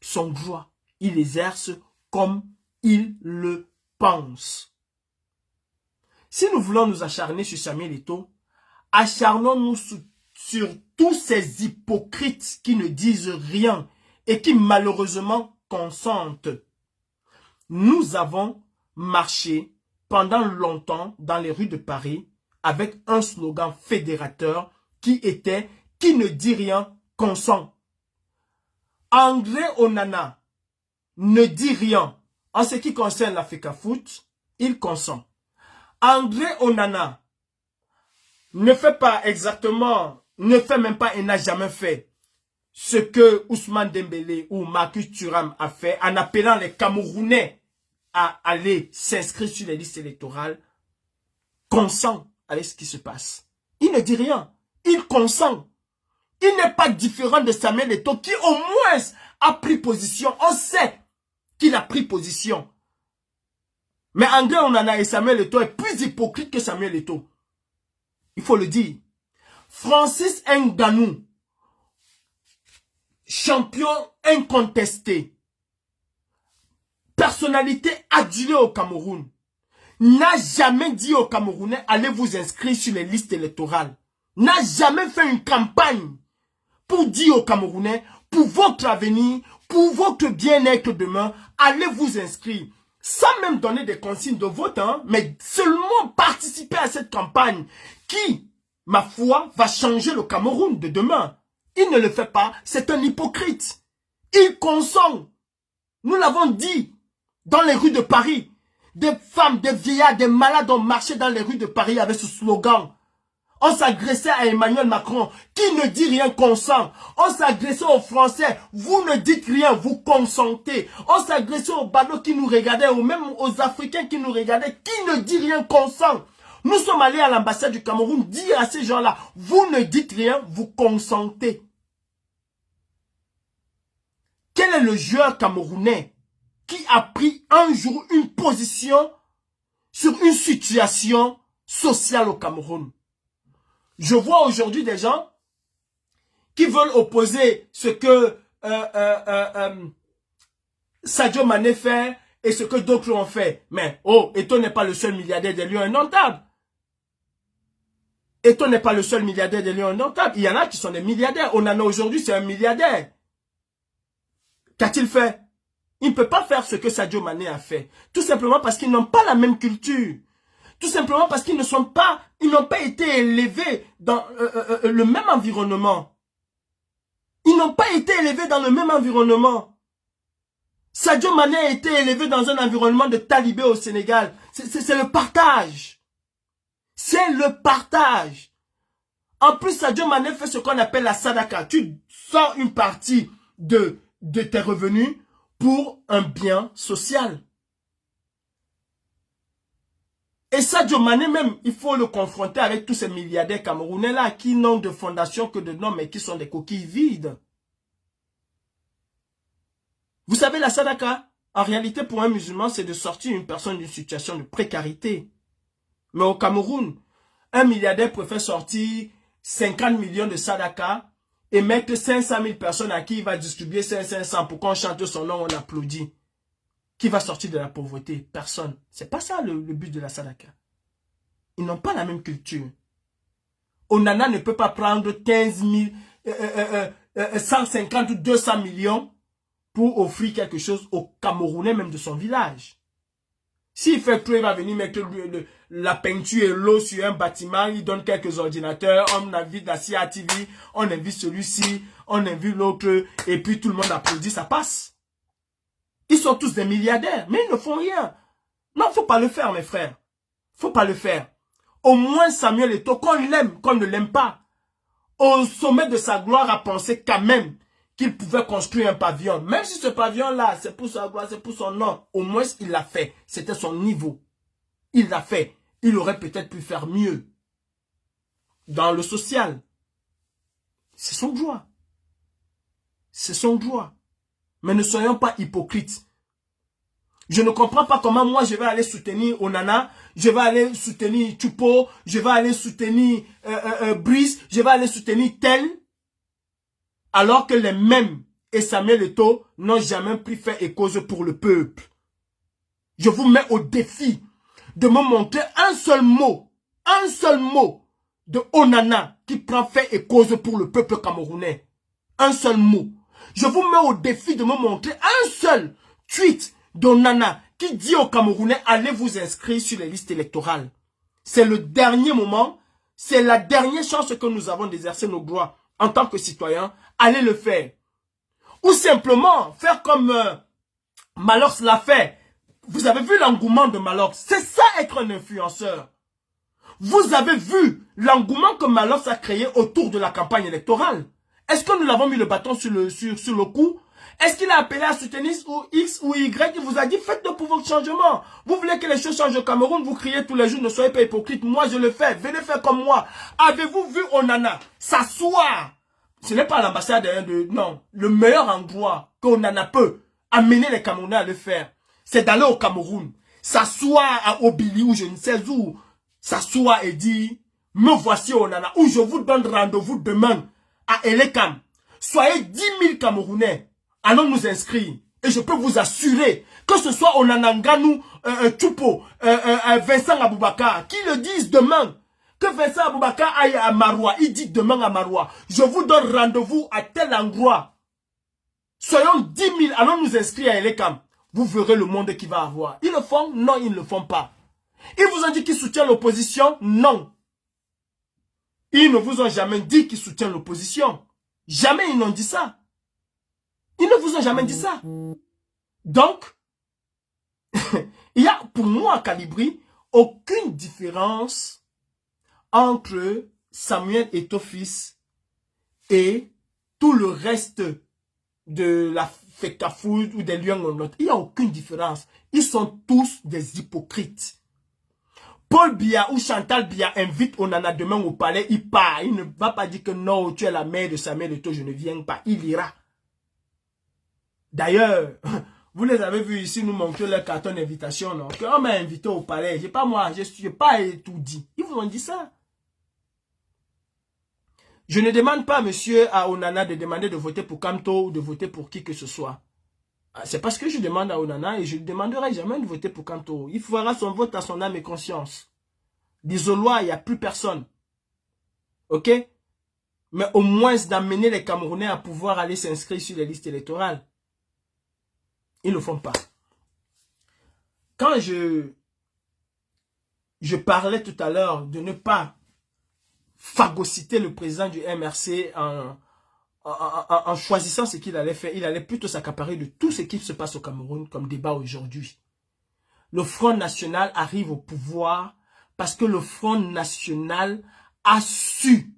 son droit, il exerce comme il le pense. Si nous voulons nous acharner sur Samuel Eto'o, acharnons-nous sur tous ces hypocrites qui ne disent rien et qui malheureusement consentent. Nous avons marché pendant longtemps dans les rues de Paris avec un slogan fédérateur qui était « Qui ne dit rien consent ». André Onana ne dit rien en ce qui concerne l'Africa Foot, il consent. André Onana ne fait pas exactement, ne fait même pas et n'a jamais fait ce que Ousmane Dembélé ou Marcus Thuram a fait en appelant les Camerounais à aller s'inscrire sur les listes électorales, consent avec ce qui se passe. Il ne dit rien, il consent. Il n'est pas différent de Samuel Eto'o qui au moins a pris position. On sait qu'il a pris position. Mais André Onana et Samuel Eto'o est plus hypocrite que Samuel Eto'o. Il faut le dire. Francis Ngannou, champion incontesté, personnalité adulée au Cameroun, n'a jamais dit aux Camerounais allez vous inscrire sur les listes électorales. N'a jamais fait une campagne pour dire aux Camerounais, pour votre avenir, pour votre bien-être demain, allez vous inscrire. Sans même donner des consignes de vote, hein, mais seulement participer à cette campagne qui, ma foi, va changer le Cameroun de demain. Il ne le fait pas, c'est un hypocrite. Il consent. Nous l'avons dit dans les rues de Paris. Des femmes, des vieillards, des malades ont marché dans les rues de Paris avec ce slogan. On s'agressait à Emmanuel Macron, qui ne dit rien consent. On s'agressait aux Français, vous ne dites rien, vous consentez. On s'agressait aux Badauds qui nous regardaient, ou même aux Africains qui nous regardaient, qui ne dit rien consent. Nous sommes allés à l'ambassade du Cameroun dire à ces gens-là, vous ne dites rien, vous consentez. Quel est le joueur camerounais qui a pris un jour une position sur une situation sociale au Cameroun? Je vois aujourd'hui des gens, qui veulent opposer ce que Sadio Mané fait et ce que d'autres ont fait. Mais, oh, Eto'o n'est pas le seul milliardaire des Lions indomptables. Eto'o n'est pas le seul milliardaire des Lions indomptables. Il y en a qui sont des milliardaires. Onana aujourd'hui, c'est un milliardaire. Qu'a-t-il fait? Il ne peut pas faire ce que Sadio Mané a fait. Tout simplement parce qu'ils n'ont pas la même culture. Tout simplement parce qu'ils n'ont pas été élevés dans le même environnement. Ils n'ont pas été élevés dans le même environnement. Sadio Mané a été élevé dans un environnement de talibé au Sénégal. C'est le partage. C'est le partage. En plus, Sadio Mané fait ce qu'on appelle la sadaka. Tu sors une partie de tes revenus pour un bien social. Et Sadio Mané même, il faut le confronter avec tous ces milliardaires camerounais-là qui n'ont de fondation que de nom, mais qui sont des coquilles vides. Vous savez, la sadaka, en réalité, pour un musulman, c'est de sortir une personne d'une situation de précarité. Mais au Cameroun, un milliardaire préfère sortir 50 millions de sadaka et mettre 500 000 personnes à qui il va distribuer 500 pour qu'on chante son nom, on applaudit. Qui va sortir de la pauvreté? Personne. C'est pas ça le but de la sadaka. Ils n'ont pas la même culture. Onana ne peut pas prendre 15 000, 150 ou 200 millions pour offrir quelque chose aux Camerounais, même de son village. S'il fait trop, il va venir mettre la peinture et l'eau sur un bâtiment, il donne quelques ordinateurs, on invite la CIA TV, on invite celui-ci, on invite l'autre, et puis tout le monde applaudit, ça passe. Ils sont tous des milliardaires, mais ils ne font rien. Non, faut pas le faire, mes frères. Faut pas le faire. Au moins Samuel Eto'o, qu'on l'aime, qu'on ne l'aime pas, au sommet de sa gloire, a pensé quand même qu'il pouvait construire un pavillon. Même si ce pavillon-là, c'est pour sa gloire, c'est pour son nom. Au moins, il l'a fait. C'était son niveau. Il l'a fait. Il aurait peut-être pu faire mieux. Dans le social. C'est son droit. C'est son droit. Mais ne soyons pas hypocrites. Je ne comprends pas comment moi je vais aller soutenir Onana, je vais aller soutenir Tchoupo, je vais aller soutenir Brice, je vais aller soutenir tel, alors que les mêmes et Samuel Eto'o n'ont jamais pris fait et cause pour le peuple. Je vous mets au défi de me montrer un seul mot de Onana qui prend fait et cause pour le peuple camerounais. Un seul mot. Je vous mets au défi de me montrer un seul tweet d'Onana qui dit aux Camerounais, allez vous inscrire sur les listes électorales. C'est le dernier moment, c'est la dernière chance que nous avons d'exercer nos droits en tant que citoyens. Allez le faire. Ou simplement faire comme Malox l'a fait. Vous avez vu l'engouement de Malox. C'est ça être un influenceur. Vous avez vu l'engouement que Malox a créé autour de la campagne électorale. Est-ce que nous l'avons mis le bâton sur le cou? Est-ce qu'il a appelé à soutenir X ou Y? Il vous a dit, faites-le pour votre changement. Vous voulez que les choses changent au Cameroun, vous criez tous les jours, ne soyez pas hypocrite. Moi, je le fais. Venez faire comme moi. Avez-vous vu Onana s'asseoir? Ce n'est pas l'ambassade non. Le meilleur endroit qu'Onana peut amener les Camerounais à le faire, c'est d'aller au Cameroun. S'asseoir à Obili ou je ne sais où. S'asseoir et dire, me voici Onana. Ou je vous donne rendez-vous demain à Elekam. Soyez 10 000 Camerounais. Allons nous inscrire. Et je peux vous assurer que ce soit Onana Nganou, Tchoupo, Vincent Aboubakar, qui le disent demain. Que Vincent Aboubakar aille à Maroua. Il dit demain à Maroua. Je vous donne rendez-vous à tel endroit. Soyons 10 000. Allons nous inscrire à Elekam. Vous verrez le monde qu'il va avoir. Ils le font? Non, ils ne le font pas. Ils vous ont dit qu'ils soutiennent l'opposition? Non. Ils ne vous ont jamais dit qu'ils soutiennent l'opposition. Jamais ils n'ont dit ça. Ils ne vous ont jamais dit ça. Donc, il y a pour moi à Calibri aucune différence entre Samuel Eto'o fils et tout le reste de la Fecafoud ou des Lions en l'autre. Il n'y a aucune différence. Ils sont tous des hypocrites. Paul Biya ou Chantal Biya invite Onana demain au palais, il part. Il ne va pas dire que non, tu es la mère de Samuel Eto'o, je ne viens pas. Il ira. D'ailleurs, vous les avez vus ici nous montrer leur carton d'invitation, non? Qu'on m'a invité au palais. J'ai pas moi, je n'ai pas tout dit. Ils vous ont dit ça. Je ne demande pas à monsieur à Onana de demander de voter pour Kamto ou de voter pour qui que ce soit. C'est parce que je demande à Onana et je ne demanderai jamais de voter pour Kamto. Il fera son vote à son âme et conscience. D'Isolois, il n'y a plus personne. Ok? Mais au moins d'amener les Camerounais à pouvoir aller s'inscrire sur les listes électorales. Ils ne le font pas. Quand je parlais tout à l'heure de ne pas phagocyter le président du MRC en choisissant ce qu'il allait faire, il allait plutôt s'accaparer de tout ce qui se passe au Cameroun comme débat aujourd'hui. Le Front National arrive au pouvoir parce que le Front National a su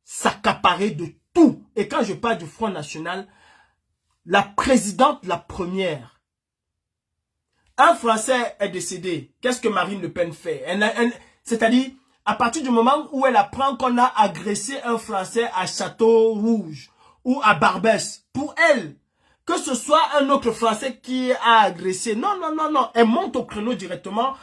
s'accaparer de tout. Et quand je parle du Front National, la présidente, la première, un Français est décédé. Qu'est-ce que Marine Le Pen fait? C'est-à-dire, à partir du moment où elle apprend qu'on a agressé un Français à Château-Rouge ou à Barbès, pour elle, que ce soit un autre Français qui a agressé, non, elle monte au créneau directement.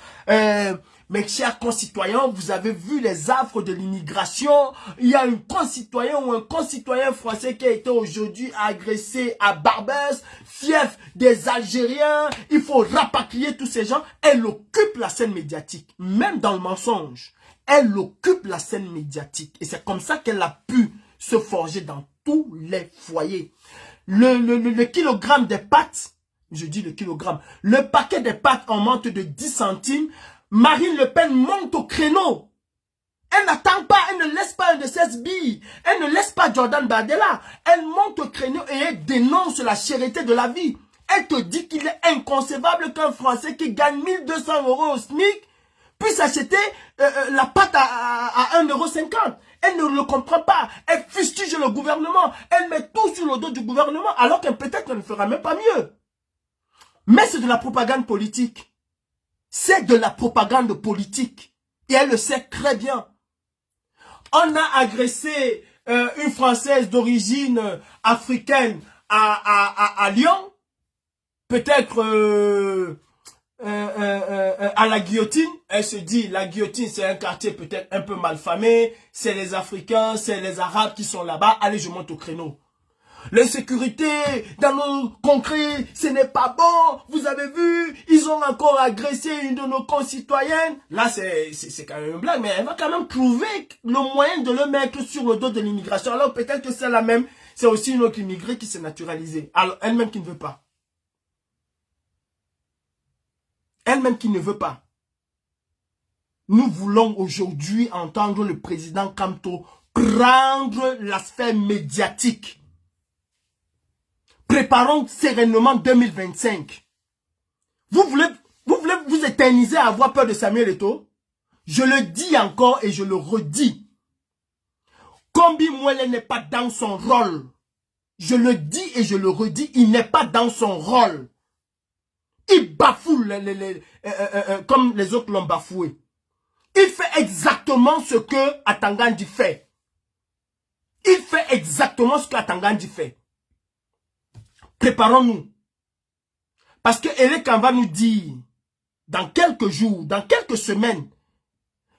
Mes chers concitoyens, vous avez vu les affres de l'immigration. Il y a un concitoyen ou un concitoyen français qui a été aujourd'hui agressé à Barbès, fief des Algériens. Il faut rapatrier tous ces gens. Elle occupe la scène médiatique, même dans le mensonge. Elle occupe la scène médiatique. Et c'est comme ça qu'elle a pu se forger dans tous les foyers. Le kilogramme des pâtes, je dis le kilogramme, le paquet des pâtes en monte de 10 centimes. Marine Le Pen monte au créneau. Elle n'attend pas, elle ne laisse pas un de 16 billes. Elle ne laisse pas Jordan Bardella. Elle monte au créneau et elle dénonce la cherté de la vie. Elle te dit qu'il est inconcevable qu'un Français qui gagne 1200 € au SMIC puisse acheter la pâte à 1,50 €. Elle ne le comprend pas. Elle fustige le gouvernement. Elle met tout sur le dos du gouvernement alors qu'elle peut-être ne fera même pas mieux. Mais c'est de la propagande politique. C'est de la propagande politique. Et elle le sait très bien. On a agressé une Française d'origine africaine à Lyon. Peut-être à la guillotine. Elle se dit, la guillotine c'est un quartier peut-être un peu malfamé. C'est les Africains, c'est les Arabes qui sont là-bas. Allez, je monte au créneau. L'insécurité dans nos contrées, ce n'est pas bon. Vous avez vu, ils ont encore agressé une de nos concitoyennes. Là, c'est quand même une blague, mais elle va quand même trouver le moyen de le mettre sur le dos de l'immigration. Alors peut-être que c'est la même, c'est aussi une autre immigrée qui s'est naturalisée. Alors elle-même qui ne veut pas. Elle-même qui ne veut pas. Nous voulons aujourd'hui entendre le président Kamto prendre la sphère médiatique. Préparons sereinement 2025. Vous voulez vous éterniser à avoir peur de Samuel Eto'o? Je le dis encore et je le redis. Kombi Mwele n'est pas dans son rôle. Je le dis et je le redis, il n'est pas dans son rôle. Il bafoue comme les autres l'ont bafoué. Il fait exactement ce que Atangandi fait. Il fait exactement ce que Atangandi fait. Préparons-nous. Parce que Elekan va nous dire, dans quelques jours, dans quelques semaines,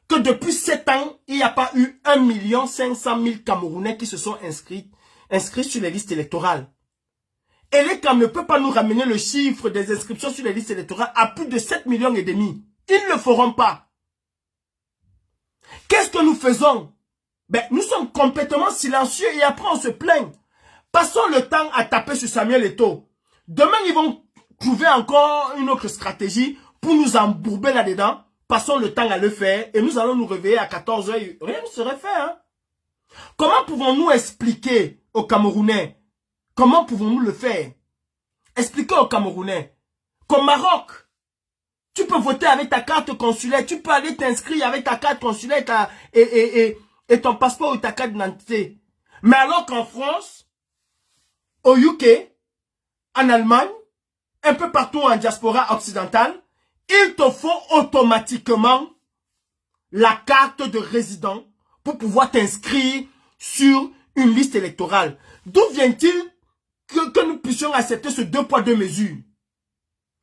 que depuis 7 ans, il n'y a pas eu 1 500 000 Camerounais qui se sont inscrits sur les listes électorales. Elekan ne peut pas nous ramener le chiffre des inscriptions sur les listes électorales à plus de 7,5 millions. Ils ne le feront pas. Qu'est-ce que nous faisons? Nous sommes complètement silencieux et après on se plaint. Passons le temps à taper sur Samuel Eto'o. Demain, ils vont trouver encore une autre stratégie pour nous embourber là-dedans. Passons le temps à le faire et nous allons nous réveiller à 14 h. Rien ne serait fait. Hein? Comment pouvons-nous expliquer aux Camerounais? Comment pouvons-nous le faire? Expliquer aux Camerounais qu'au Maroc, tu peux voter avec ta carte consulaire. Tu peux aller t'inscrire avec ta carte consulaire et ton passeport ou ta carte d'identité. Mais alors qu'en France, au UK, en Allemagne, un peu partout en diaspora occidentale, il te faut automatiquement la carte de résident pour pouvoir t'inscrire sur une liste électorale. D'où vient-il que nous puissions accepter ce 2 poids 2 mesures?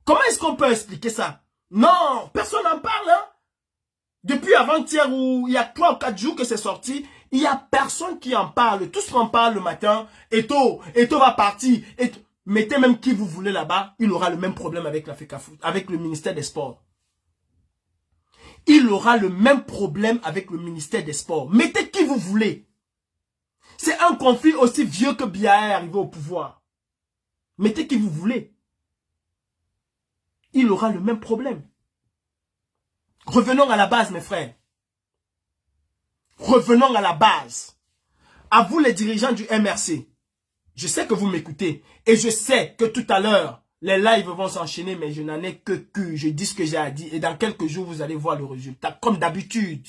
Comment est-ce qu'on peut expliquer ça? Non, personne n'en parle. Hein? Depuis avant-hier, où il y a 3 ou 4 jours que c'est sorti, Il n'y a personne qui en parle. Tous en parlent le matin. Eto'o va partir. Mettez même qui vous voulez là-bas. Il aura le même problème avec la FECAFOOT, avec le ministère des Sports. Il aura le même problème avec le ministère des Sports. Mettez qui vous voulez. C'est un conflit aussi vieux que Biya est arrivé au pouvoir. Mettez qui vous voulez. Il aura le même problème. Revenons à la base, mes frères. Revenons à la base. À vous les dirigeants du MRC. Je sais que vous m'écoutez. Et je sais que tout à l'heure, les lives vont s'enchaîner, mais je n'en ai que je dis ce que j'ai à dire. Et dans quelques jours, vous allez voir le résultat. Comme d'habitude.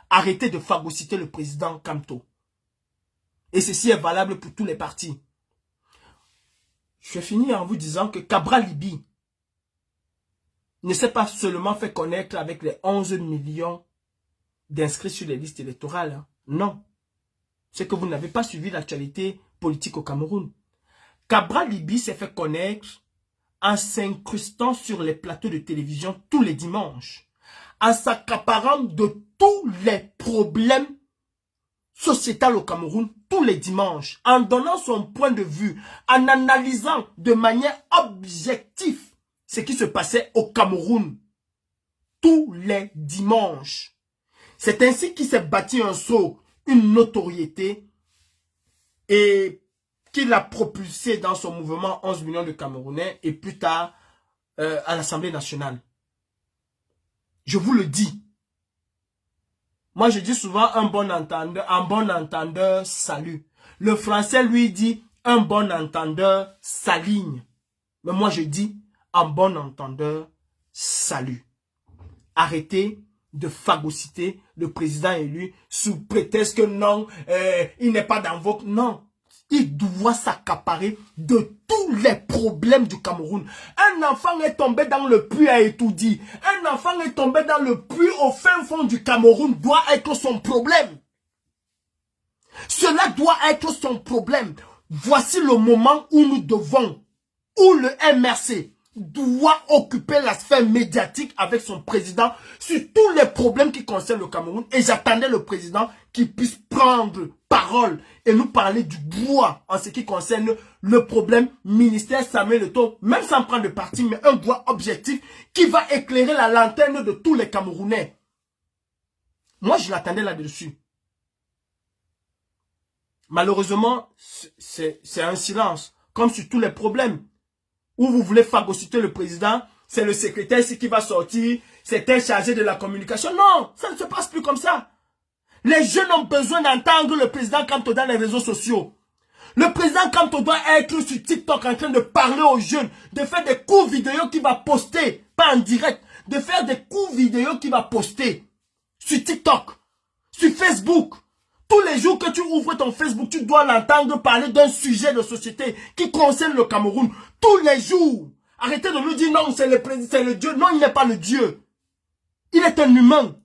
Arrêtez de phagocyter le président Kamto. Et ceci est valable pour tous les partis. Je vais finir en vous disant que Cabral Libye ne s'est pas seulement fait connaître avec les 11 millions d'inscrits sur les listes électorales. Hein. Non. C'est que vous n'avez pas suivi l'actualité politique au Cameroun. Cabral Libye s'est fait connaître en s'incrustant sur les plateaux de télévision tous les dimanches, en s'accaparant de tous les problèmes sociétal au Cameroun tous les dimanches, en donnant son point de vue, en analysant de manière objective ce qui se passait au Cameroun tous les dimanches. C'est ainsi qu'il s'est bâti un sceau, une notoriété et qu'il a propulsé dans son mouvement 11 millions de Camerounais et plus tard à l'Assemblée nationale. Je vous le dis. Moi, je dis souvent un bon entendeur salue. Le français, lui, dit un bon entendeur s'aligne. Mais moi, je dis un bon entendeur salue. Arrêtez de phagocyter le président élu sous prétexte que non, il n'est pas dans vos... Non, il doit s'accaparer de tous les problèmes du Cameroun. Un enfant est tombé dans le puits à Etoudi. Un enfant est tombé dans le puits au fin fond du Cameroun doit être son problème. Cela doit être son problème. Voici le moment où nous devons, où le MRC doit occuper la sphère médiatique avec son président sur tous les problèmes qui concernent le Cameroun. Et j'attendais le président qui puisse prendre parole et nous parler du bois en ce qui concerne le problème ministère Samuel Eto'o, même sans prendre de parti, mais un bois objectif qui va éclairer la lanterne de tous les Camerounais. Moi, je l'attendais là-dessus. Malheureusement, c'est un silence, comme sur tous les problèmes. Où vous voulez phagocyter le président, c'est le secrétaire qui va sortir, c'est un chargé de la communication. Non, ça ne se passe plus comme ça. Les jeunes ont besoin d'entendre le président Kamto dans les réseaux sociaux. Le président Kamto doit être sur TikTok en train de parler aux jeunes, de faire des courts vidéos qu'il va poster, pas en direct, de faire des courts vidéos qu'il va poster sur TikTok, sur Facebook. Tous les jours que tu ouvres ton Facebook, tu dois l'entendre parler d'un sujet de société qui concerne le Cameroun. Tous les jours. Arrêtez de nous dire non, c'est le Dieu. Non, il n'est pas le Dieu. Il est un humain.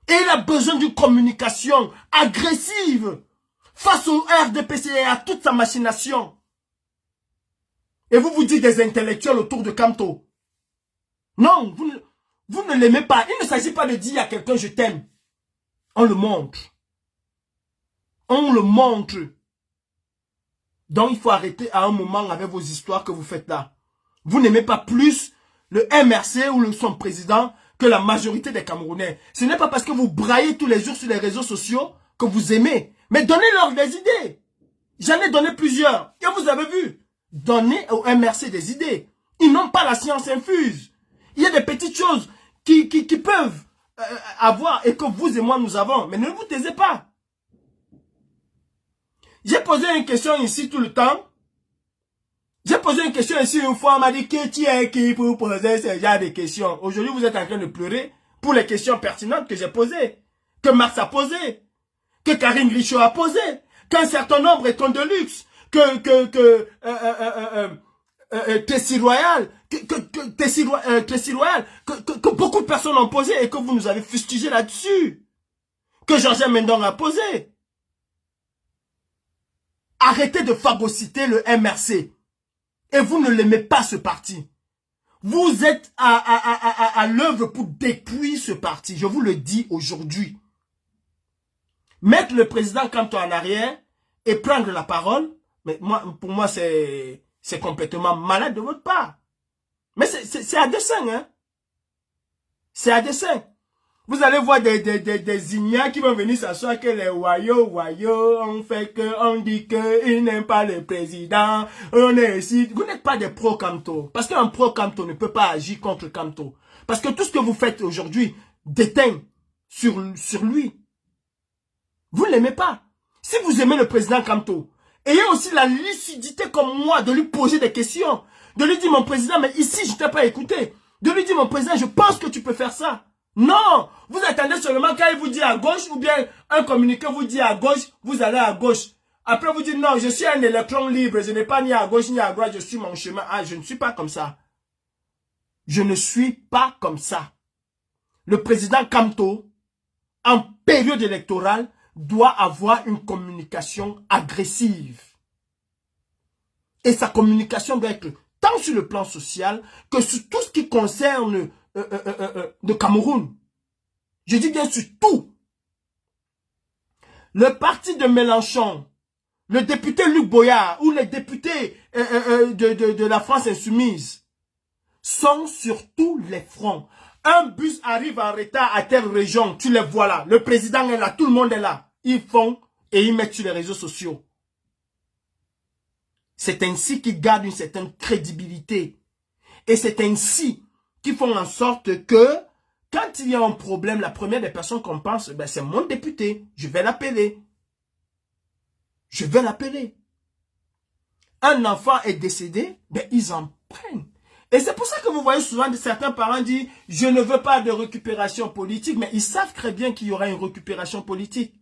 Et il a besoin d'une communication agressive face au RDPC et à toute sa machination. Et vous vous dites des intellectuels autour de Kamto. Non, vous ne l'aimez pas. Il ne s'agit pas de dire à quelqu'un je t'aime. On le montre. On le montre. Donc il faut arrêter à un moment avec vos histoires que vous faites là. Vous n'aimez pas plus le MRC ou son président que la majorité des Camerounais. Ce n'est pas parce que vous braillez tous les jours sur les réseaux sociaux que vous aimez. Mais donnez-leur des idées. J'en ai donné plusieurs. Et vous avez vu. Donnez au MRC des idées. Ils n'ont pas la science infuse. Il y a des petites choses qui peuvent avoir et que vous et moi nous avons. Mais ne vous taisez pas. J'ai posé une question ici tout le temps. J'ai posé une question ici une fois, on m'a dit que tu es qui pour poser ce genre de questions. Aujourd'hui, vous êtes en train de pleurer pour les questions pertinentes que j'ai posées, que Marx a posées, que Karine Richaud a posées, qu'un certain nombre est de luxe, que Tessie Royal, que beaucoup de personnes ont posé et que vous nous avez fustigé là-dessus, que Georges Mendon a posé. Arrêtez de phagocyter le MRC. Et vous ne l'aimez pas ce parti. Vous êtes à l'œuvre pour détruire ce parti. Je vous le dis aujourd'hui. mettre le président Kamto en arrière et prendre la parole, mais pour moi, c'est complètement malade de votre part. Mais c'est à dessein, hein. C'est à dessein. Vous allez voir des ignares qui vont venir s'asseoir que les wayo, on dit qu'ils n'aiment pas le président, on est ici. Vous n'êtes pas des pro-Kamto. Parce qu'un pro-Kamto ne peut pas agir contre Kamto. Parce que tout ce que vous faites aujourd'hui déteint sur lui. Vous ne l'aimez pas. Si vous aimez le président Kamto, ayez aussi la lucidité comme moi de lui poser des questions. De lui dire, mon président, mais ici, je ne t'ai pas écouté. De lui dire, mon président, je pense que tu peux faire ça. Non, vous attendez seulement quand il vous dit à gauche ou bien un communiqué vous dit à gauche, vous allez à gauche. Après vous dites non, je suis un électron libre, je n'ai pas ni à gauche ni à droite, je suis mon chemin. Ah, je ne suis pas comme ça. Je ne suis pas comme ça. Le président Kamto, en période électorale, doit avoir une communication agressive. Et sa communication doit être tant sur le plan social que sur tout ce qui concerne de Cameroun. Je dis bien sur tout. Le parti de Mélenchon, le député Luc Boyard ou les députés de la France Insoumise sont sur tous les fronts. Un bus arrive en retard à telle région, tu les vois là. Le président est là, tout le monde est là. Ils font et ils mettent sur les réseaux sociaux. C'est ainsi qu'ils gardent une certaine crédibilité. Et c'est ainsi qu'ils font en sorte que, quand il y a un problème, la première des personnes qu'on pense, ben c'est mon député. Je vais l'appeler. Je vais l'appeler. Un enfant est décédé, ben ils en prennent. Et c'est pour ça que vous voyez souvent certains parents dire, je ne veux pas de récupération politique, mais ils savent très bien qu'il y aura une récupération politique.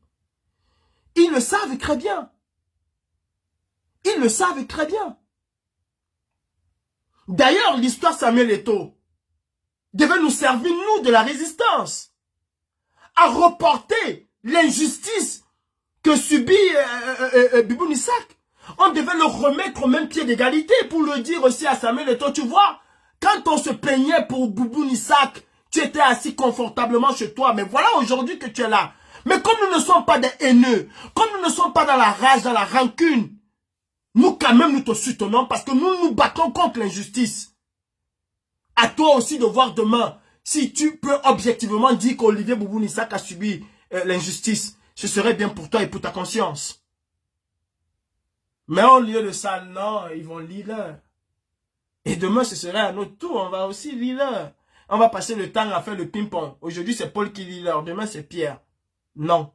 Ils le savent très bien. Ils le savent très bien. D'ailleurs, l'histoire Samuel Eto'o devait nous servir, nous, de la résistance, à reporter l'injustice que subit Biboun Issac. On devait le remettre au même pied d'égalité pour le dire aussi à Samuel Eto'o. Tu vois, quand on se plaignait pour Biboun Issac, tu étais assis confortablement chez toi. Mais voilà aujourd'hui que tu es là. Mais comme nous ne sommes pas des haineux, comme nous ne sommes pas dans la rage, dans la rancune, nous quand même nous te soutenons parce que nous nous battons contre l'injustice. À toi aussi de voir demain si tu peux objectivement dire qu'Olivier Biboun Issac a subi l'injustice. Ce serait bien pour toi et pour ta conscience. Mais au lieu de ça, non, ils vont lire. Et demain, ce serait à notre tour, on va aussi lire. On va passer le temps à faire le ping-pong. Aujourd'hui, c'est Paul qui lit l'heure. Demain, c'est Pierre. Non.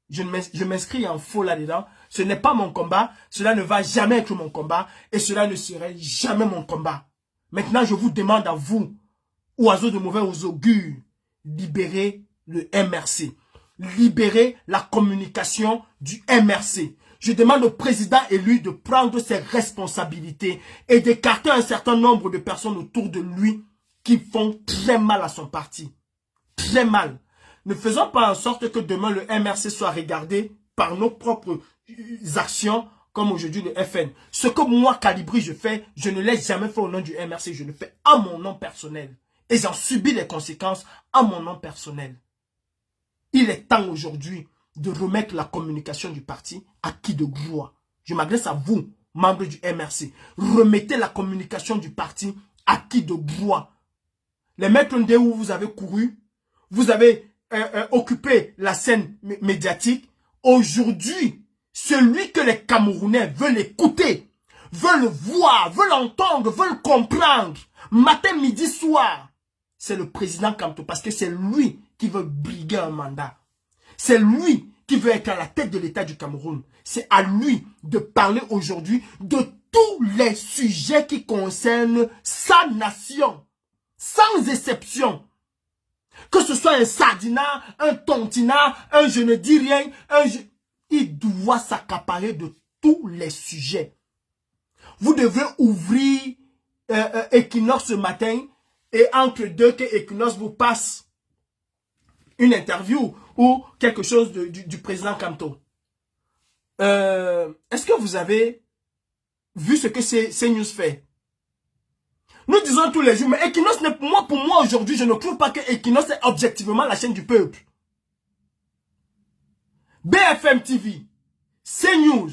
Je m'inscris en faux là-dedans. Ce n'est pas mon combat. Cela ne va jamais être mon combat. Et cela ne serait jamais mon combat. Maintenant, je vous demande à vous, oiseaux de mauvais augure, libérez le MRC. Libérez la communication du MRC. Je demande au président élu de prendre ses responsabilités et d'écarter un certain nombre de personnes autour de lui qui font très mal à son parti. Très mal. Ne faisons pas en sorte que demain le MRC soit regardé par nos propres actions comme aujourd'hui le FN. Ce que moi, Calibri, je fais, je ne l'ai jamais fait au nom du MRC. Je le fais à mon nom personnel. Et j'en subis les conséquences à mon nom personnel. Il est temps aujourd'hui de remettre la communication du parti à qui de gloire. Je m'adresse à vous, membres du MRC. Remettez la communication du parti à qui de gloire. Les maîtres où vous avez couru, vous avez occupé la scène médiatique. Aujourd'hui, celui que les Camerounais veulent écouter, veulent voir, veulent entendre, veulent comprendre, matin, midi, soir, c'est le président Kamto, parce que c'est lui qui veut briguer un mandat. C'est lui qui veut être à la tête de l'État du Cameroun. C'est à lui de parler aujourd'hui de tous les sujets qui concernent sa nation, sans exception. Que ce soit un sardinat, un tontinat, un je ne dis rien, il doit s'accaparer de tous les sujets. Vous devez ouvrir Equinox ce matin et entre deux que Equinox vous passe une interview ou quelque chose du président Kamto. Est-ce que vous avez vu ce que CNews fait? Nous disons tous les jours, mais Equinox, pour moi aujourd'hui, je ne trouve pas que Equinox est objectivement la chaîne du peuple. BFM TV, CNews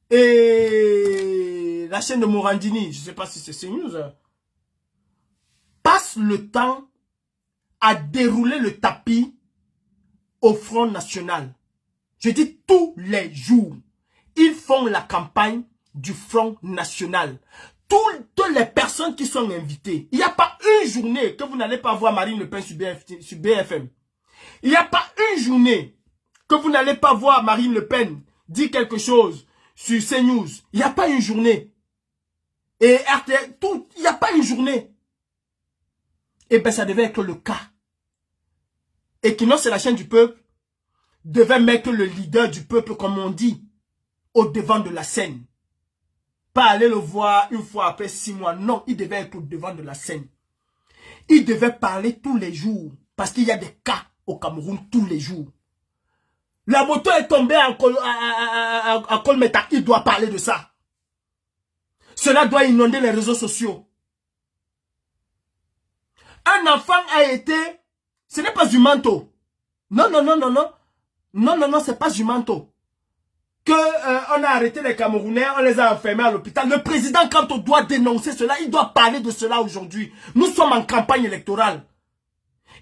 et la chaîne de Morandini, je ne sais pas si c'est CNews, passent le temps à dérouler le tapis au Front National. Je dis tous les jours, ils font la campagne du Front National. Toutes les personnes qui sont invitées, il n'y a pas une journée que vous n'allez pas voir Marine Le Pen sur BFM. Il n'y a pas une journée que vous n'allez pas voir Marine Le Pen dire quelque chose sur CNews. Il n'y a pas une journée. Et RTL, tout, il n'y a pas une journée. Et bien ça devait être le cas. Et qui non, c'est la chaîne du peuple, devait mettre le leader du peuple, comme on dit, au devant de la scène. Pas aller le voir une fois après 6 mois. Non, il devait être au devant de la scène. Il devait parler tous les jours. Parce qu'il y a des cas au Cameroun tous les jours. La moto est tombée à Kolmeta. Il doit parler de ça. Cela doit inonder les réseaux sociaux. Un enfant a été... Ce n'est pas du manteau. Non, non, non, non, non. Non, non, non, c'est pas du manteau. On a arrêté les Camerounais, on les a enfermés à l'hôpital. Le président, quand on doit dénoncer cela, il doit parler de cela aujourd'hui. Nous sommes en campagne électorale.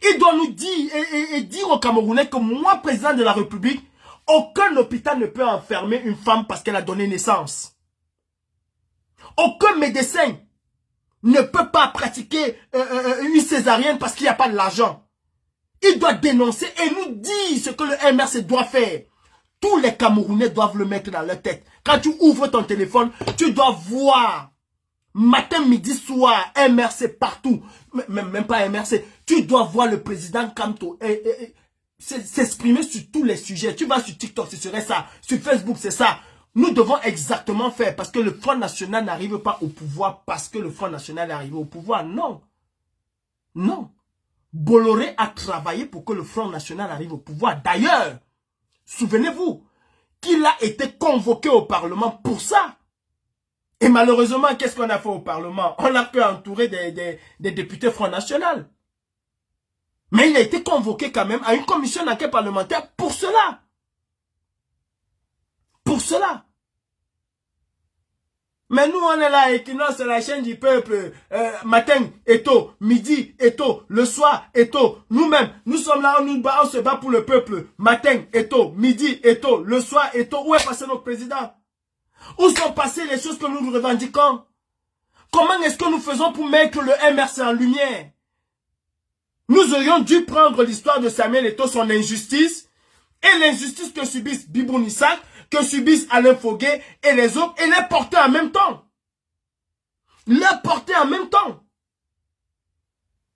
Il doit nous dire et dire aux Camerounais que moi, président de la République, aucun hôpital ne peut enfermer une femme parce qu'elle a donné naissance. Aucun médecin ne peut pas pratiquer une césarienne parce qu'il n'y a pas de l'argent. Il doit dénoncer et nous dire ce que le MRC doit faire. Tous les Camerounais doivent le mettre dans leur tête. Quand tu ouvres ton téléphone, tu dois voir matin, midi, soir, MRC partout. Même pas MRC. Tu dois voir le président Kamto s'exprimer sur tous les sujets. Tu vas sur TikTok, ce serait ça. Sur Facebook, c'est ça. Nous devons exactement faire parce que le Front National n'arrive pas au pouvoir parce que le Front National est arrivé au pouvoir. Non. Non. Bolloré a travaillé pour que le Front National arrive au pouvoir. D'ailleurs, souvenez-vous qu'il a été convoqué au Parlement pour ça. Et malheureusement, qu'est-ce qu'on a fait au Parlement? On a pu entourer des députés Front National. Mais il a été convoqué quand même à une commission d'enquête parlementaire pour cela. Pour cela. Mais nous, on est là et que non, c'est la chaîne du peuple. Matin et tôt, midi et tôt, le soir et tôt. Nous-mêmes, nous sommes là, on se bat pour le peuple. Matin et tôt, midi et tôt, le soir et tôt. Où est passé notre président? Où sont passées les choses que nous revendiquons? Comment est-ce que nous faisons pour mettre le MRC en lumière? Nous aurions dû prendre l'histoire de Samuel Eto'o, son injustice, et l'injustice que subissent Bibou Nissak, que subissent Alain Foguet et les autres, et les porter en même temps. Les porter en même temps.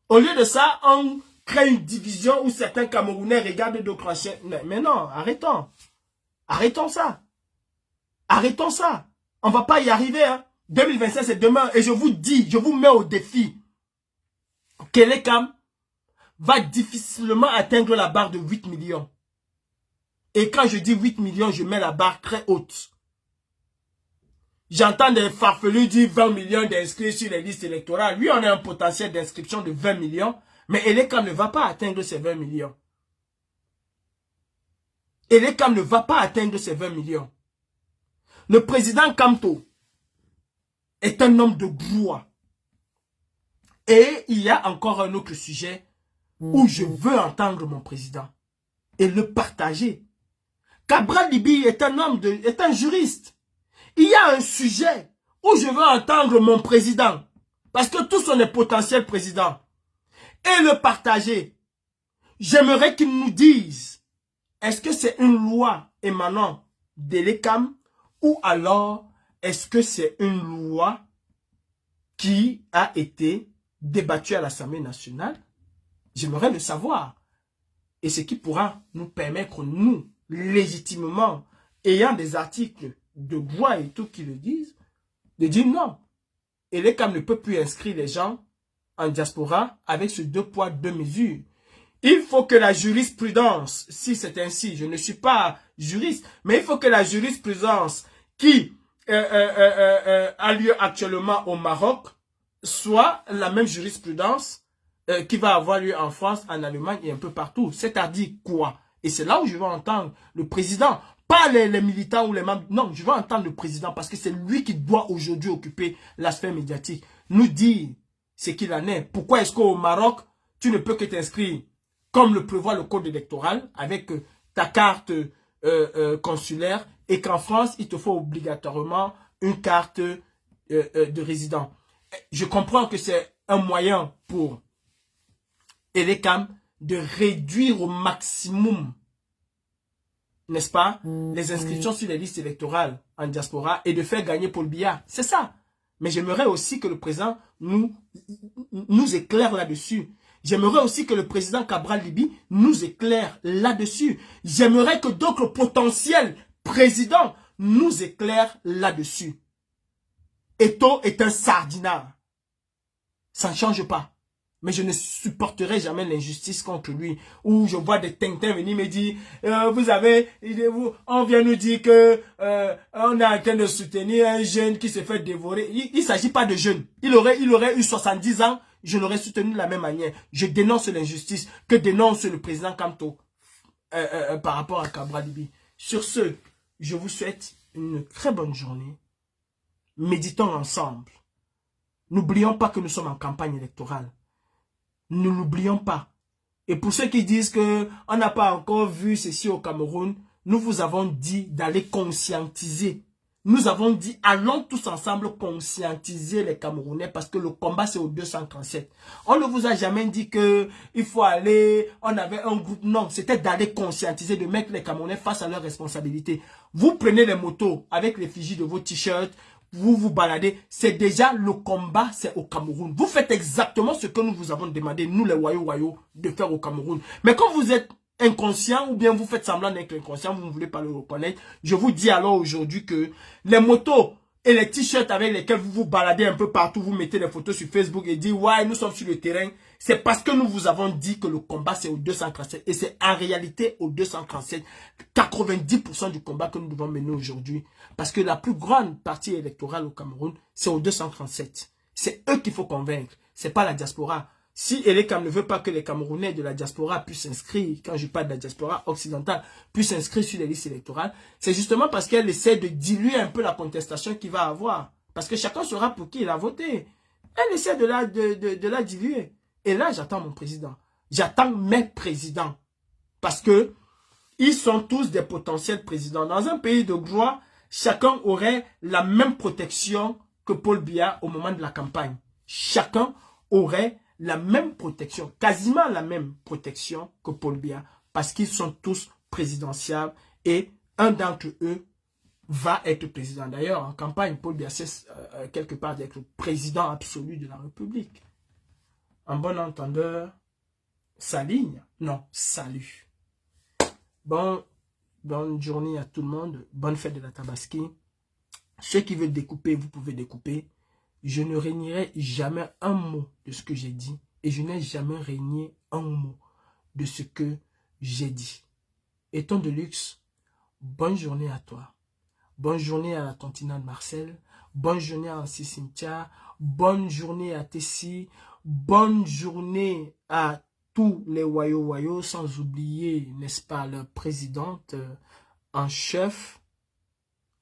Au lieu de ça, on crée une division où certains Camerounais regardent d'autres anciens. Mais non, arrêtons. Arrêtons ça. Arrêtons ça. On ne va pas y arriver. Hein. 2025, c'est demain. Et je vous dis, je vous mets au défi. Kelekam va difficilement atteindre la barre de 8 millions. Et quand je dis 8 millions, je mets la barre très haute. J'entends des farfelus dire 20 millions d'inscrits sur les listes électorales. Lui, on a un potentiel d'inscription de 20 millions. Mais Elekam ne va pas atteindre ces 20 millions. Elekam ne va pas atteindre ces 20 millions. Le président Kamto est un homme de gloire. Et il y a encore un autre sujet où je veux entendre mon président et le partager. Cabral Libi est un juriste. Il y a un sujet où je veux entendre mon président, parce que tous sont des potentiels présidents, et le partager. J'aimerais qu'il nous dise, est-ce que c'est une loi émanant de l'ECAM, ou alors est-ce que c'est une loi qui a été débattue à l'Assemblée nationale? J'aimerais le savoir. Et ce qui pourra nous permettre, nous, légitimement, ayant des articles de droit et tout qui le disent, de dire non. Et l'ECAM ne peut plus inscrire les gens en diaspora avec ce 2 poids 2 mesures. Il faut que la jurisprudence, si c'est ainsi, je ne suis pas juriste, mais il faut que la jurisprudence qui a lieu actuellement au Maroc soit la même jurisprudence qui va avoir lieu en France, en Allemagne et un peu partout. C'est-à-dire quoi? Et c'est là où je veux entendre le président. Pas les militants ou les membres. Non, je veux entendre le président parce que c'est lui qui doit aujourd'hui occuper la sphère médiatique. Nous dire ce qu'il en est. Pourquoi est-ce qu'au Maroc, tu ne peux que t'inscrire comme le prévoit le code électoral avec ta carte consulaire et qu'en France, il te faut obligatoirement une carte de résident. Je comprends que c'est un moyen pour Elekam de réduire au maximum, n'est-ce pas, les inscriptions sur les listes électorales en diaspora et de faire gagner Paul Biya. C'est ça. Mais j'aimerais aussi que le président nous éclaire là-dessus. J'aimerais aussi que le président Cabral Libi nous éclaire là-dessus. J'aimerais que d'autres potentiels présidents nous éclairent là-dessus. Eto est un sardinard. Ça ne change pas. Mais je ne supporterai jamais l'injustice contre lui. Où je vois des tintins venir me dire, on vient nous dire que on est en train de soutenir un jeune qui se fait dévorer. Il ne s'agit pas de jeune. Il aurait eu 70 ans, je l'aurais soutenu de la même manière. Je dénonce l'injustice que dénonce le président Kamto par rapport à Cabral Libi. Sur ce, je vous souhaite une très bonne journée. Méditons ensemble. N'oublions pas que nous sommes en campagne électorale. Ne l'oublions pas. Et pour ceux qui disent que on n'a pas encore vu ceci au Cameroun, nous vous avons dit d'aller conscientiser. Nous avons dit, allons tous ensemble conscientiser les Camerounais parce que le combat c'est au 237. On ne vous a jamais dit que il faut aller, on avait un groupe. Non, c'était d'aller conscientiser, de mettre les Camerounais face à leurs responsabilités. Vous prenez les motos avec l'effigie de vos t-shirts, vous vous baladez, c'est déjà le combat, c'est au Cameroun. Vous faites exactement ce que nous vous avons demandé, nous les wayo, de faire au Cameroun. Mais quand vous êtes inconscient ou bien vous faites semblant d'être inconscient, vous ne voulez pas le reconnaître, je vous dis alors aujourd'hui que les motos et les t-shirts avec lesquels vous vous baladez un peu partout, vous mettez des photos sur Facebook et dites ouais, nous sommes sur le terrain, c'est parce que nous vous avons dit que le combat c'est au 237 et c'est en réalité au 237, 90% du combat que nous devons mener aujourd'hui. Parce que la plus grande partie électorale au Cameroun, c'est au 237. C'est eux qu'il faut convaincre, c'est pas la diaspora. Si Elekam ne veut pas que les Camerounais de la diaspora puissent s'inscrire, quand je parle de la diaspora occidentale, puissent s'inscrire sur les listes électorales, c'est justement parce qu'elle essaie de diluer un peu la contestation qu'il va avoir. Parce que chacun saura pour qui il a voté. Elle essaie de la diluer. Et là, j'attends mon président. J'attends mes présidents. Parce que ils sont tous des potentiels présidents. Dans un pays de droit, chacun aurait la même protection que Paul Biya au moment de la campagne. Chacun aurait la même protection, quasiment la même protection que Paul Biya, parce qu'ils sont tous présidentiables et un d'entre eux va être président. D'ailleurs, en campagne, Paul Biya cesse quelque part d'être le président absolu de la République. En bon entendeur, s'aligne? Non, salut. Bonne journée à tout le monde, bonne fête de la Tabaski. Ceux qui veulent découper, vous pouvez découper. Je ne régnerai jamais un mot de ce que j'ai dit. Et je n'ai jamais régné un mot de ce que j'ai dit. Étant de luxe, bonne journée à toi. Bonne journée à la Tontina de Marcel. Bonne journée à Ansi Cynthia. Bonne journée à Tessie. Bonne journée à tous les wayo, sans oublier, n'est-ce pas, leur présidente en chef,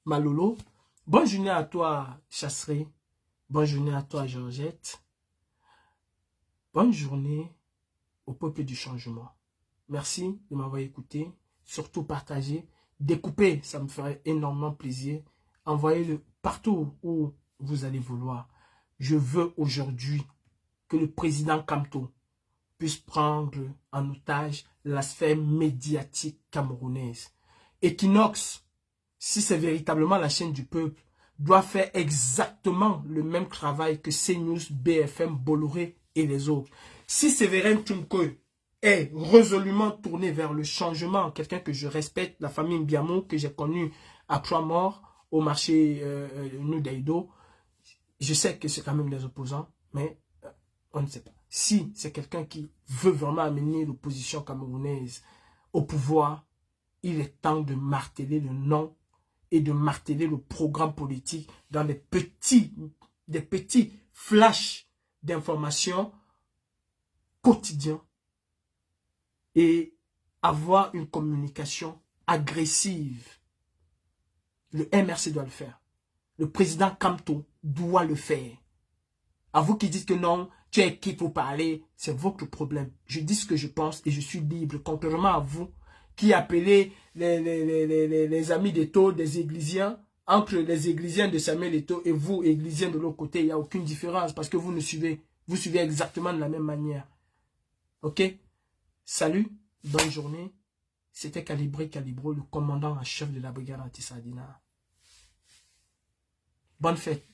Malolo. Bonne journée à toi, Chasserie. Bonne journée à toi, Georgette. Bonne journée au peuple du changement. Merci de m'avoir écouté. Surtout partagez. Découpez, ça me ferait énormément plaisir. Envoyez-le partout où vous allez vouloir. Je veux aujourd'hui que le président Kamto puisse prendre en otage la sphère médiatique camerounaise. Equinox, si c'est véritablement la chaîne du peuple, doit faire exactement le même travail que CNews, BFM, Bolloré et les autres. Si Séverin Tchumko est résolument tourné vers le changement, quelqu'un que je respecte, la famille Mbiamo que j'ai connue à Trois-Morts au marché Noudaido, je sais que c'est quand même les opposants, mais on ne sait pas. Si c'est quelqu'un qui veut vraiment amener l'opposition camerounaise au pouvoir, il est temps de marteler le nom et de marteler le programme politique dans des petits flashs d'informations quotidiens. Et avoir une communication agressive. Le MRC doit le faire. Le président Kamto doit le faire. À vous qui dites que non, tu es qui pour parler, c'est votre problème. Je dis ce que je pense et je suis libre, contrairement à vous qui appelez les amis d'Eto'o des églisiens. Entre les églisiens de Samuel Eto'o et vous, églisiens de l'autre côté, il n'y a aucune différence parce que vous suivez exactement de la même manière. Ok? Salut, bonne journée. C'était Calibré Calibro, le commandant en chef de la brigade anti-Sardina. Bonne fête.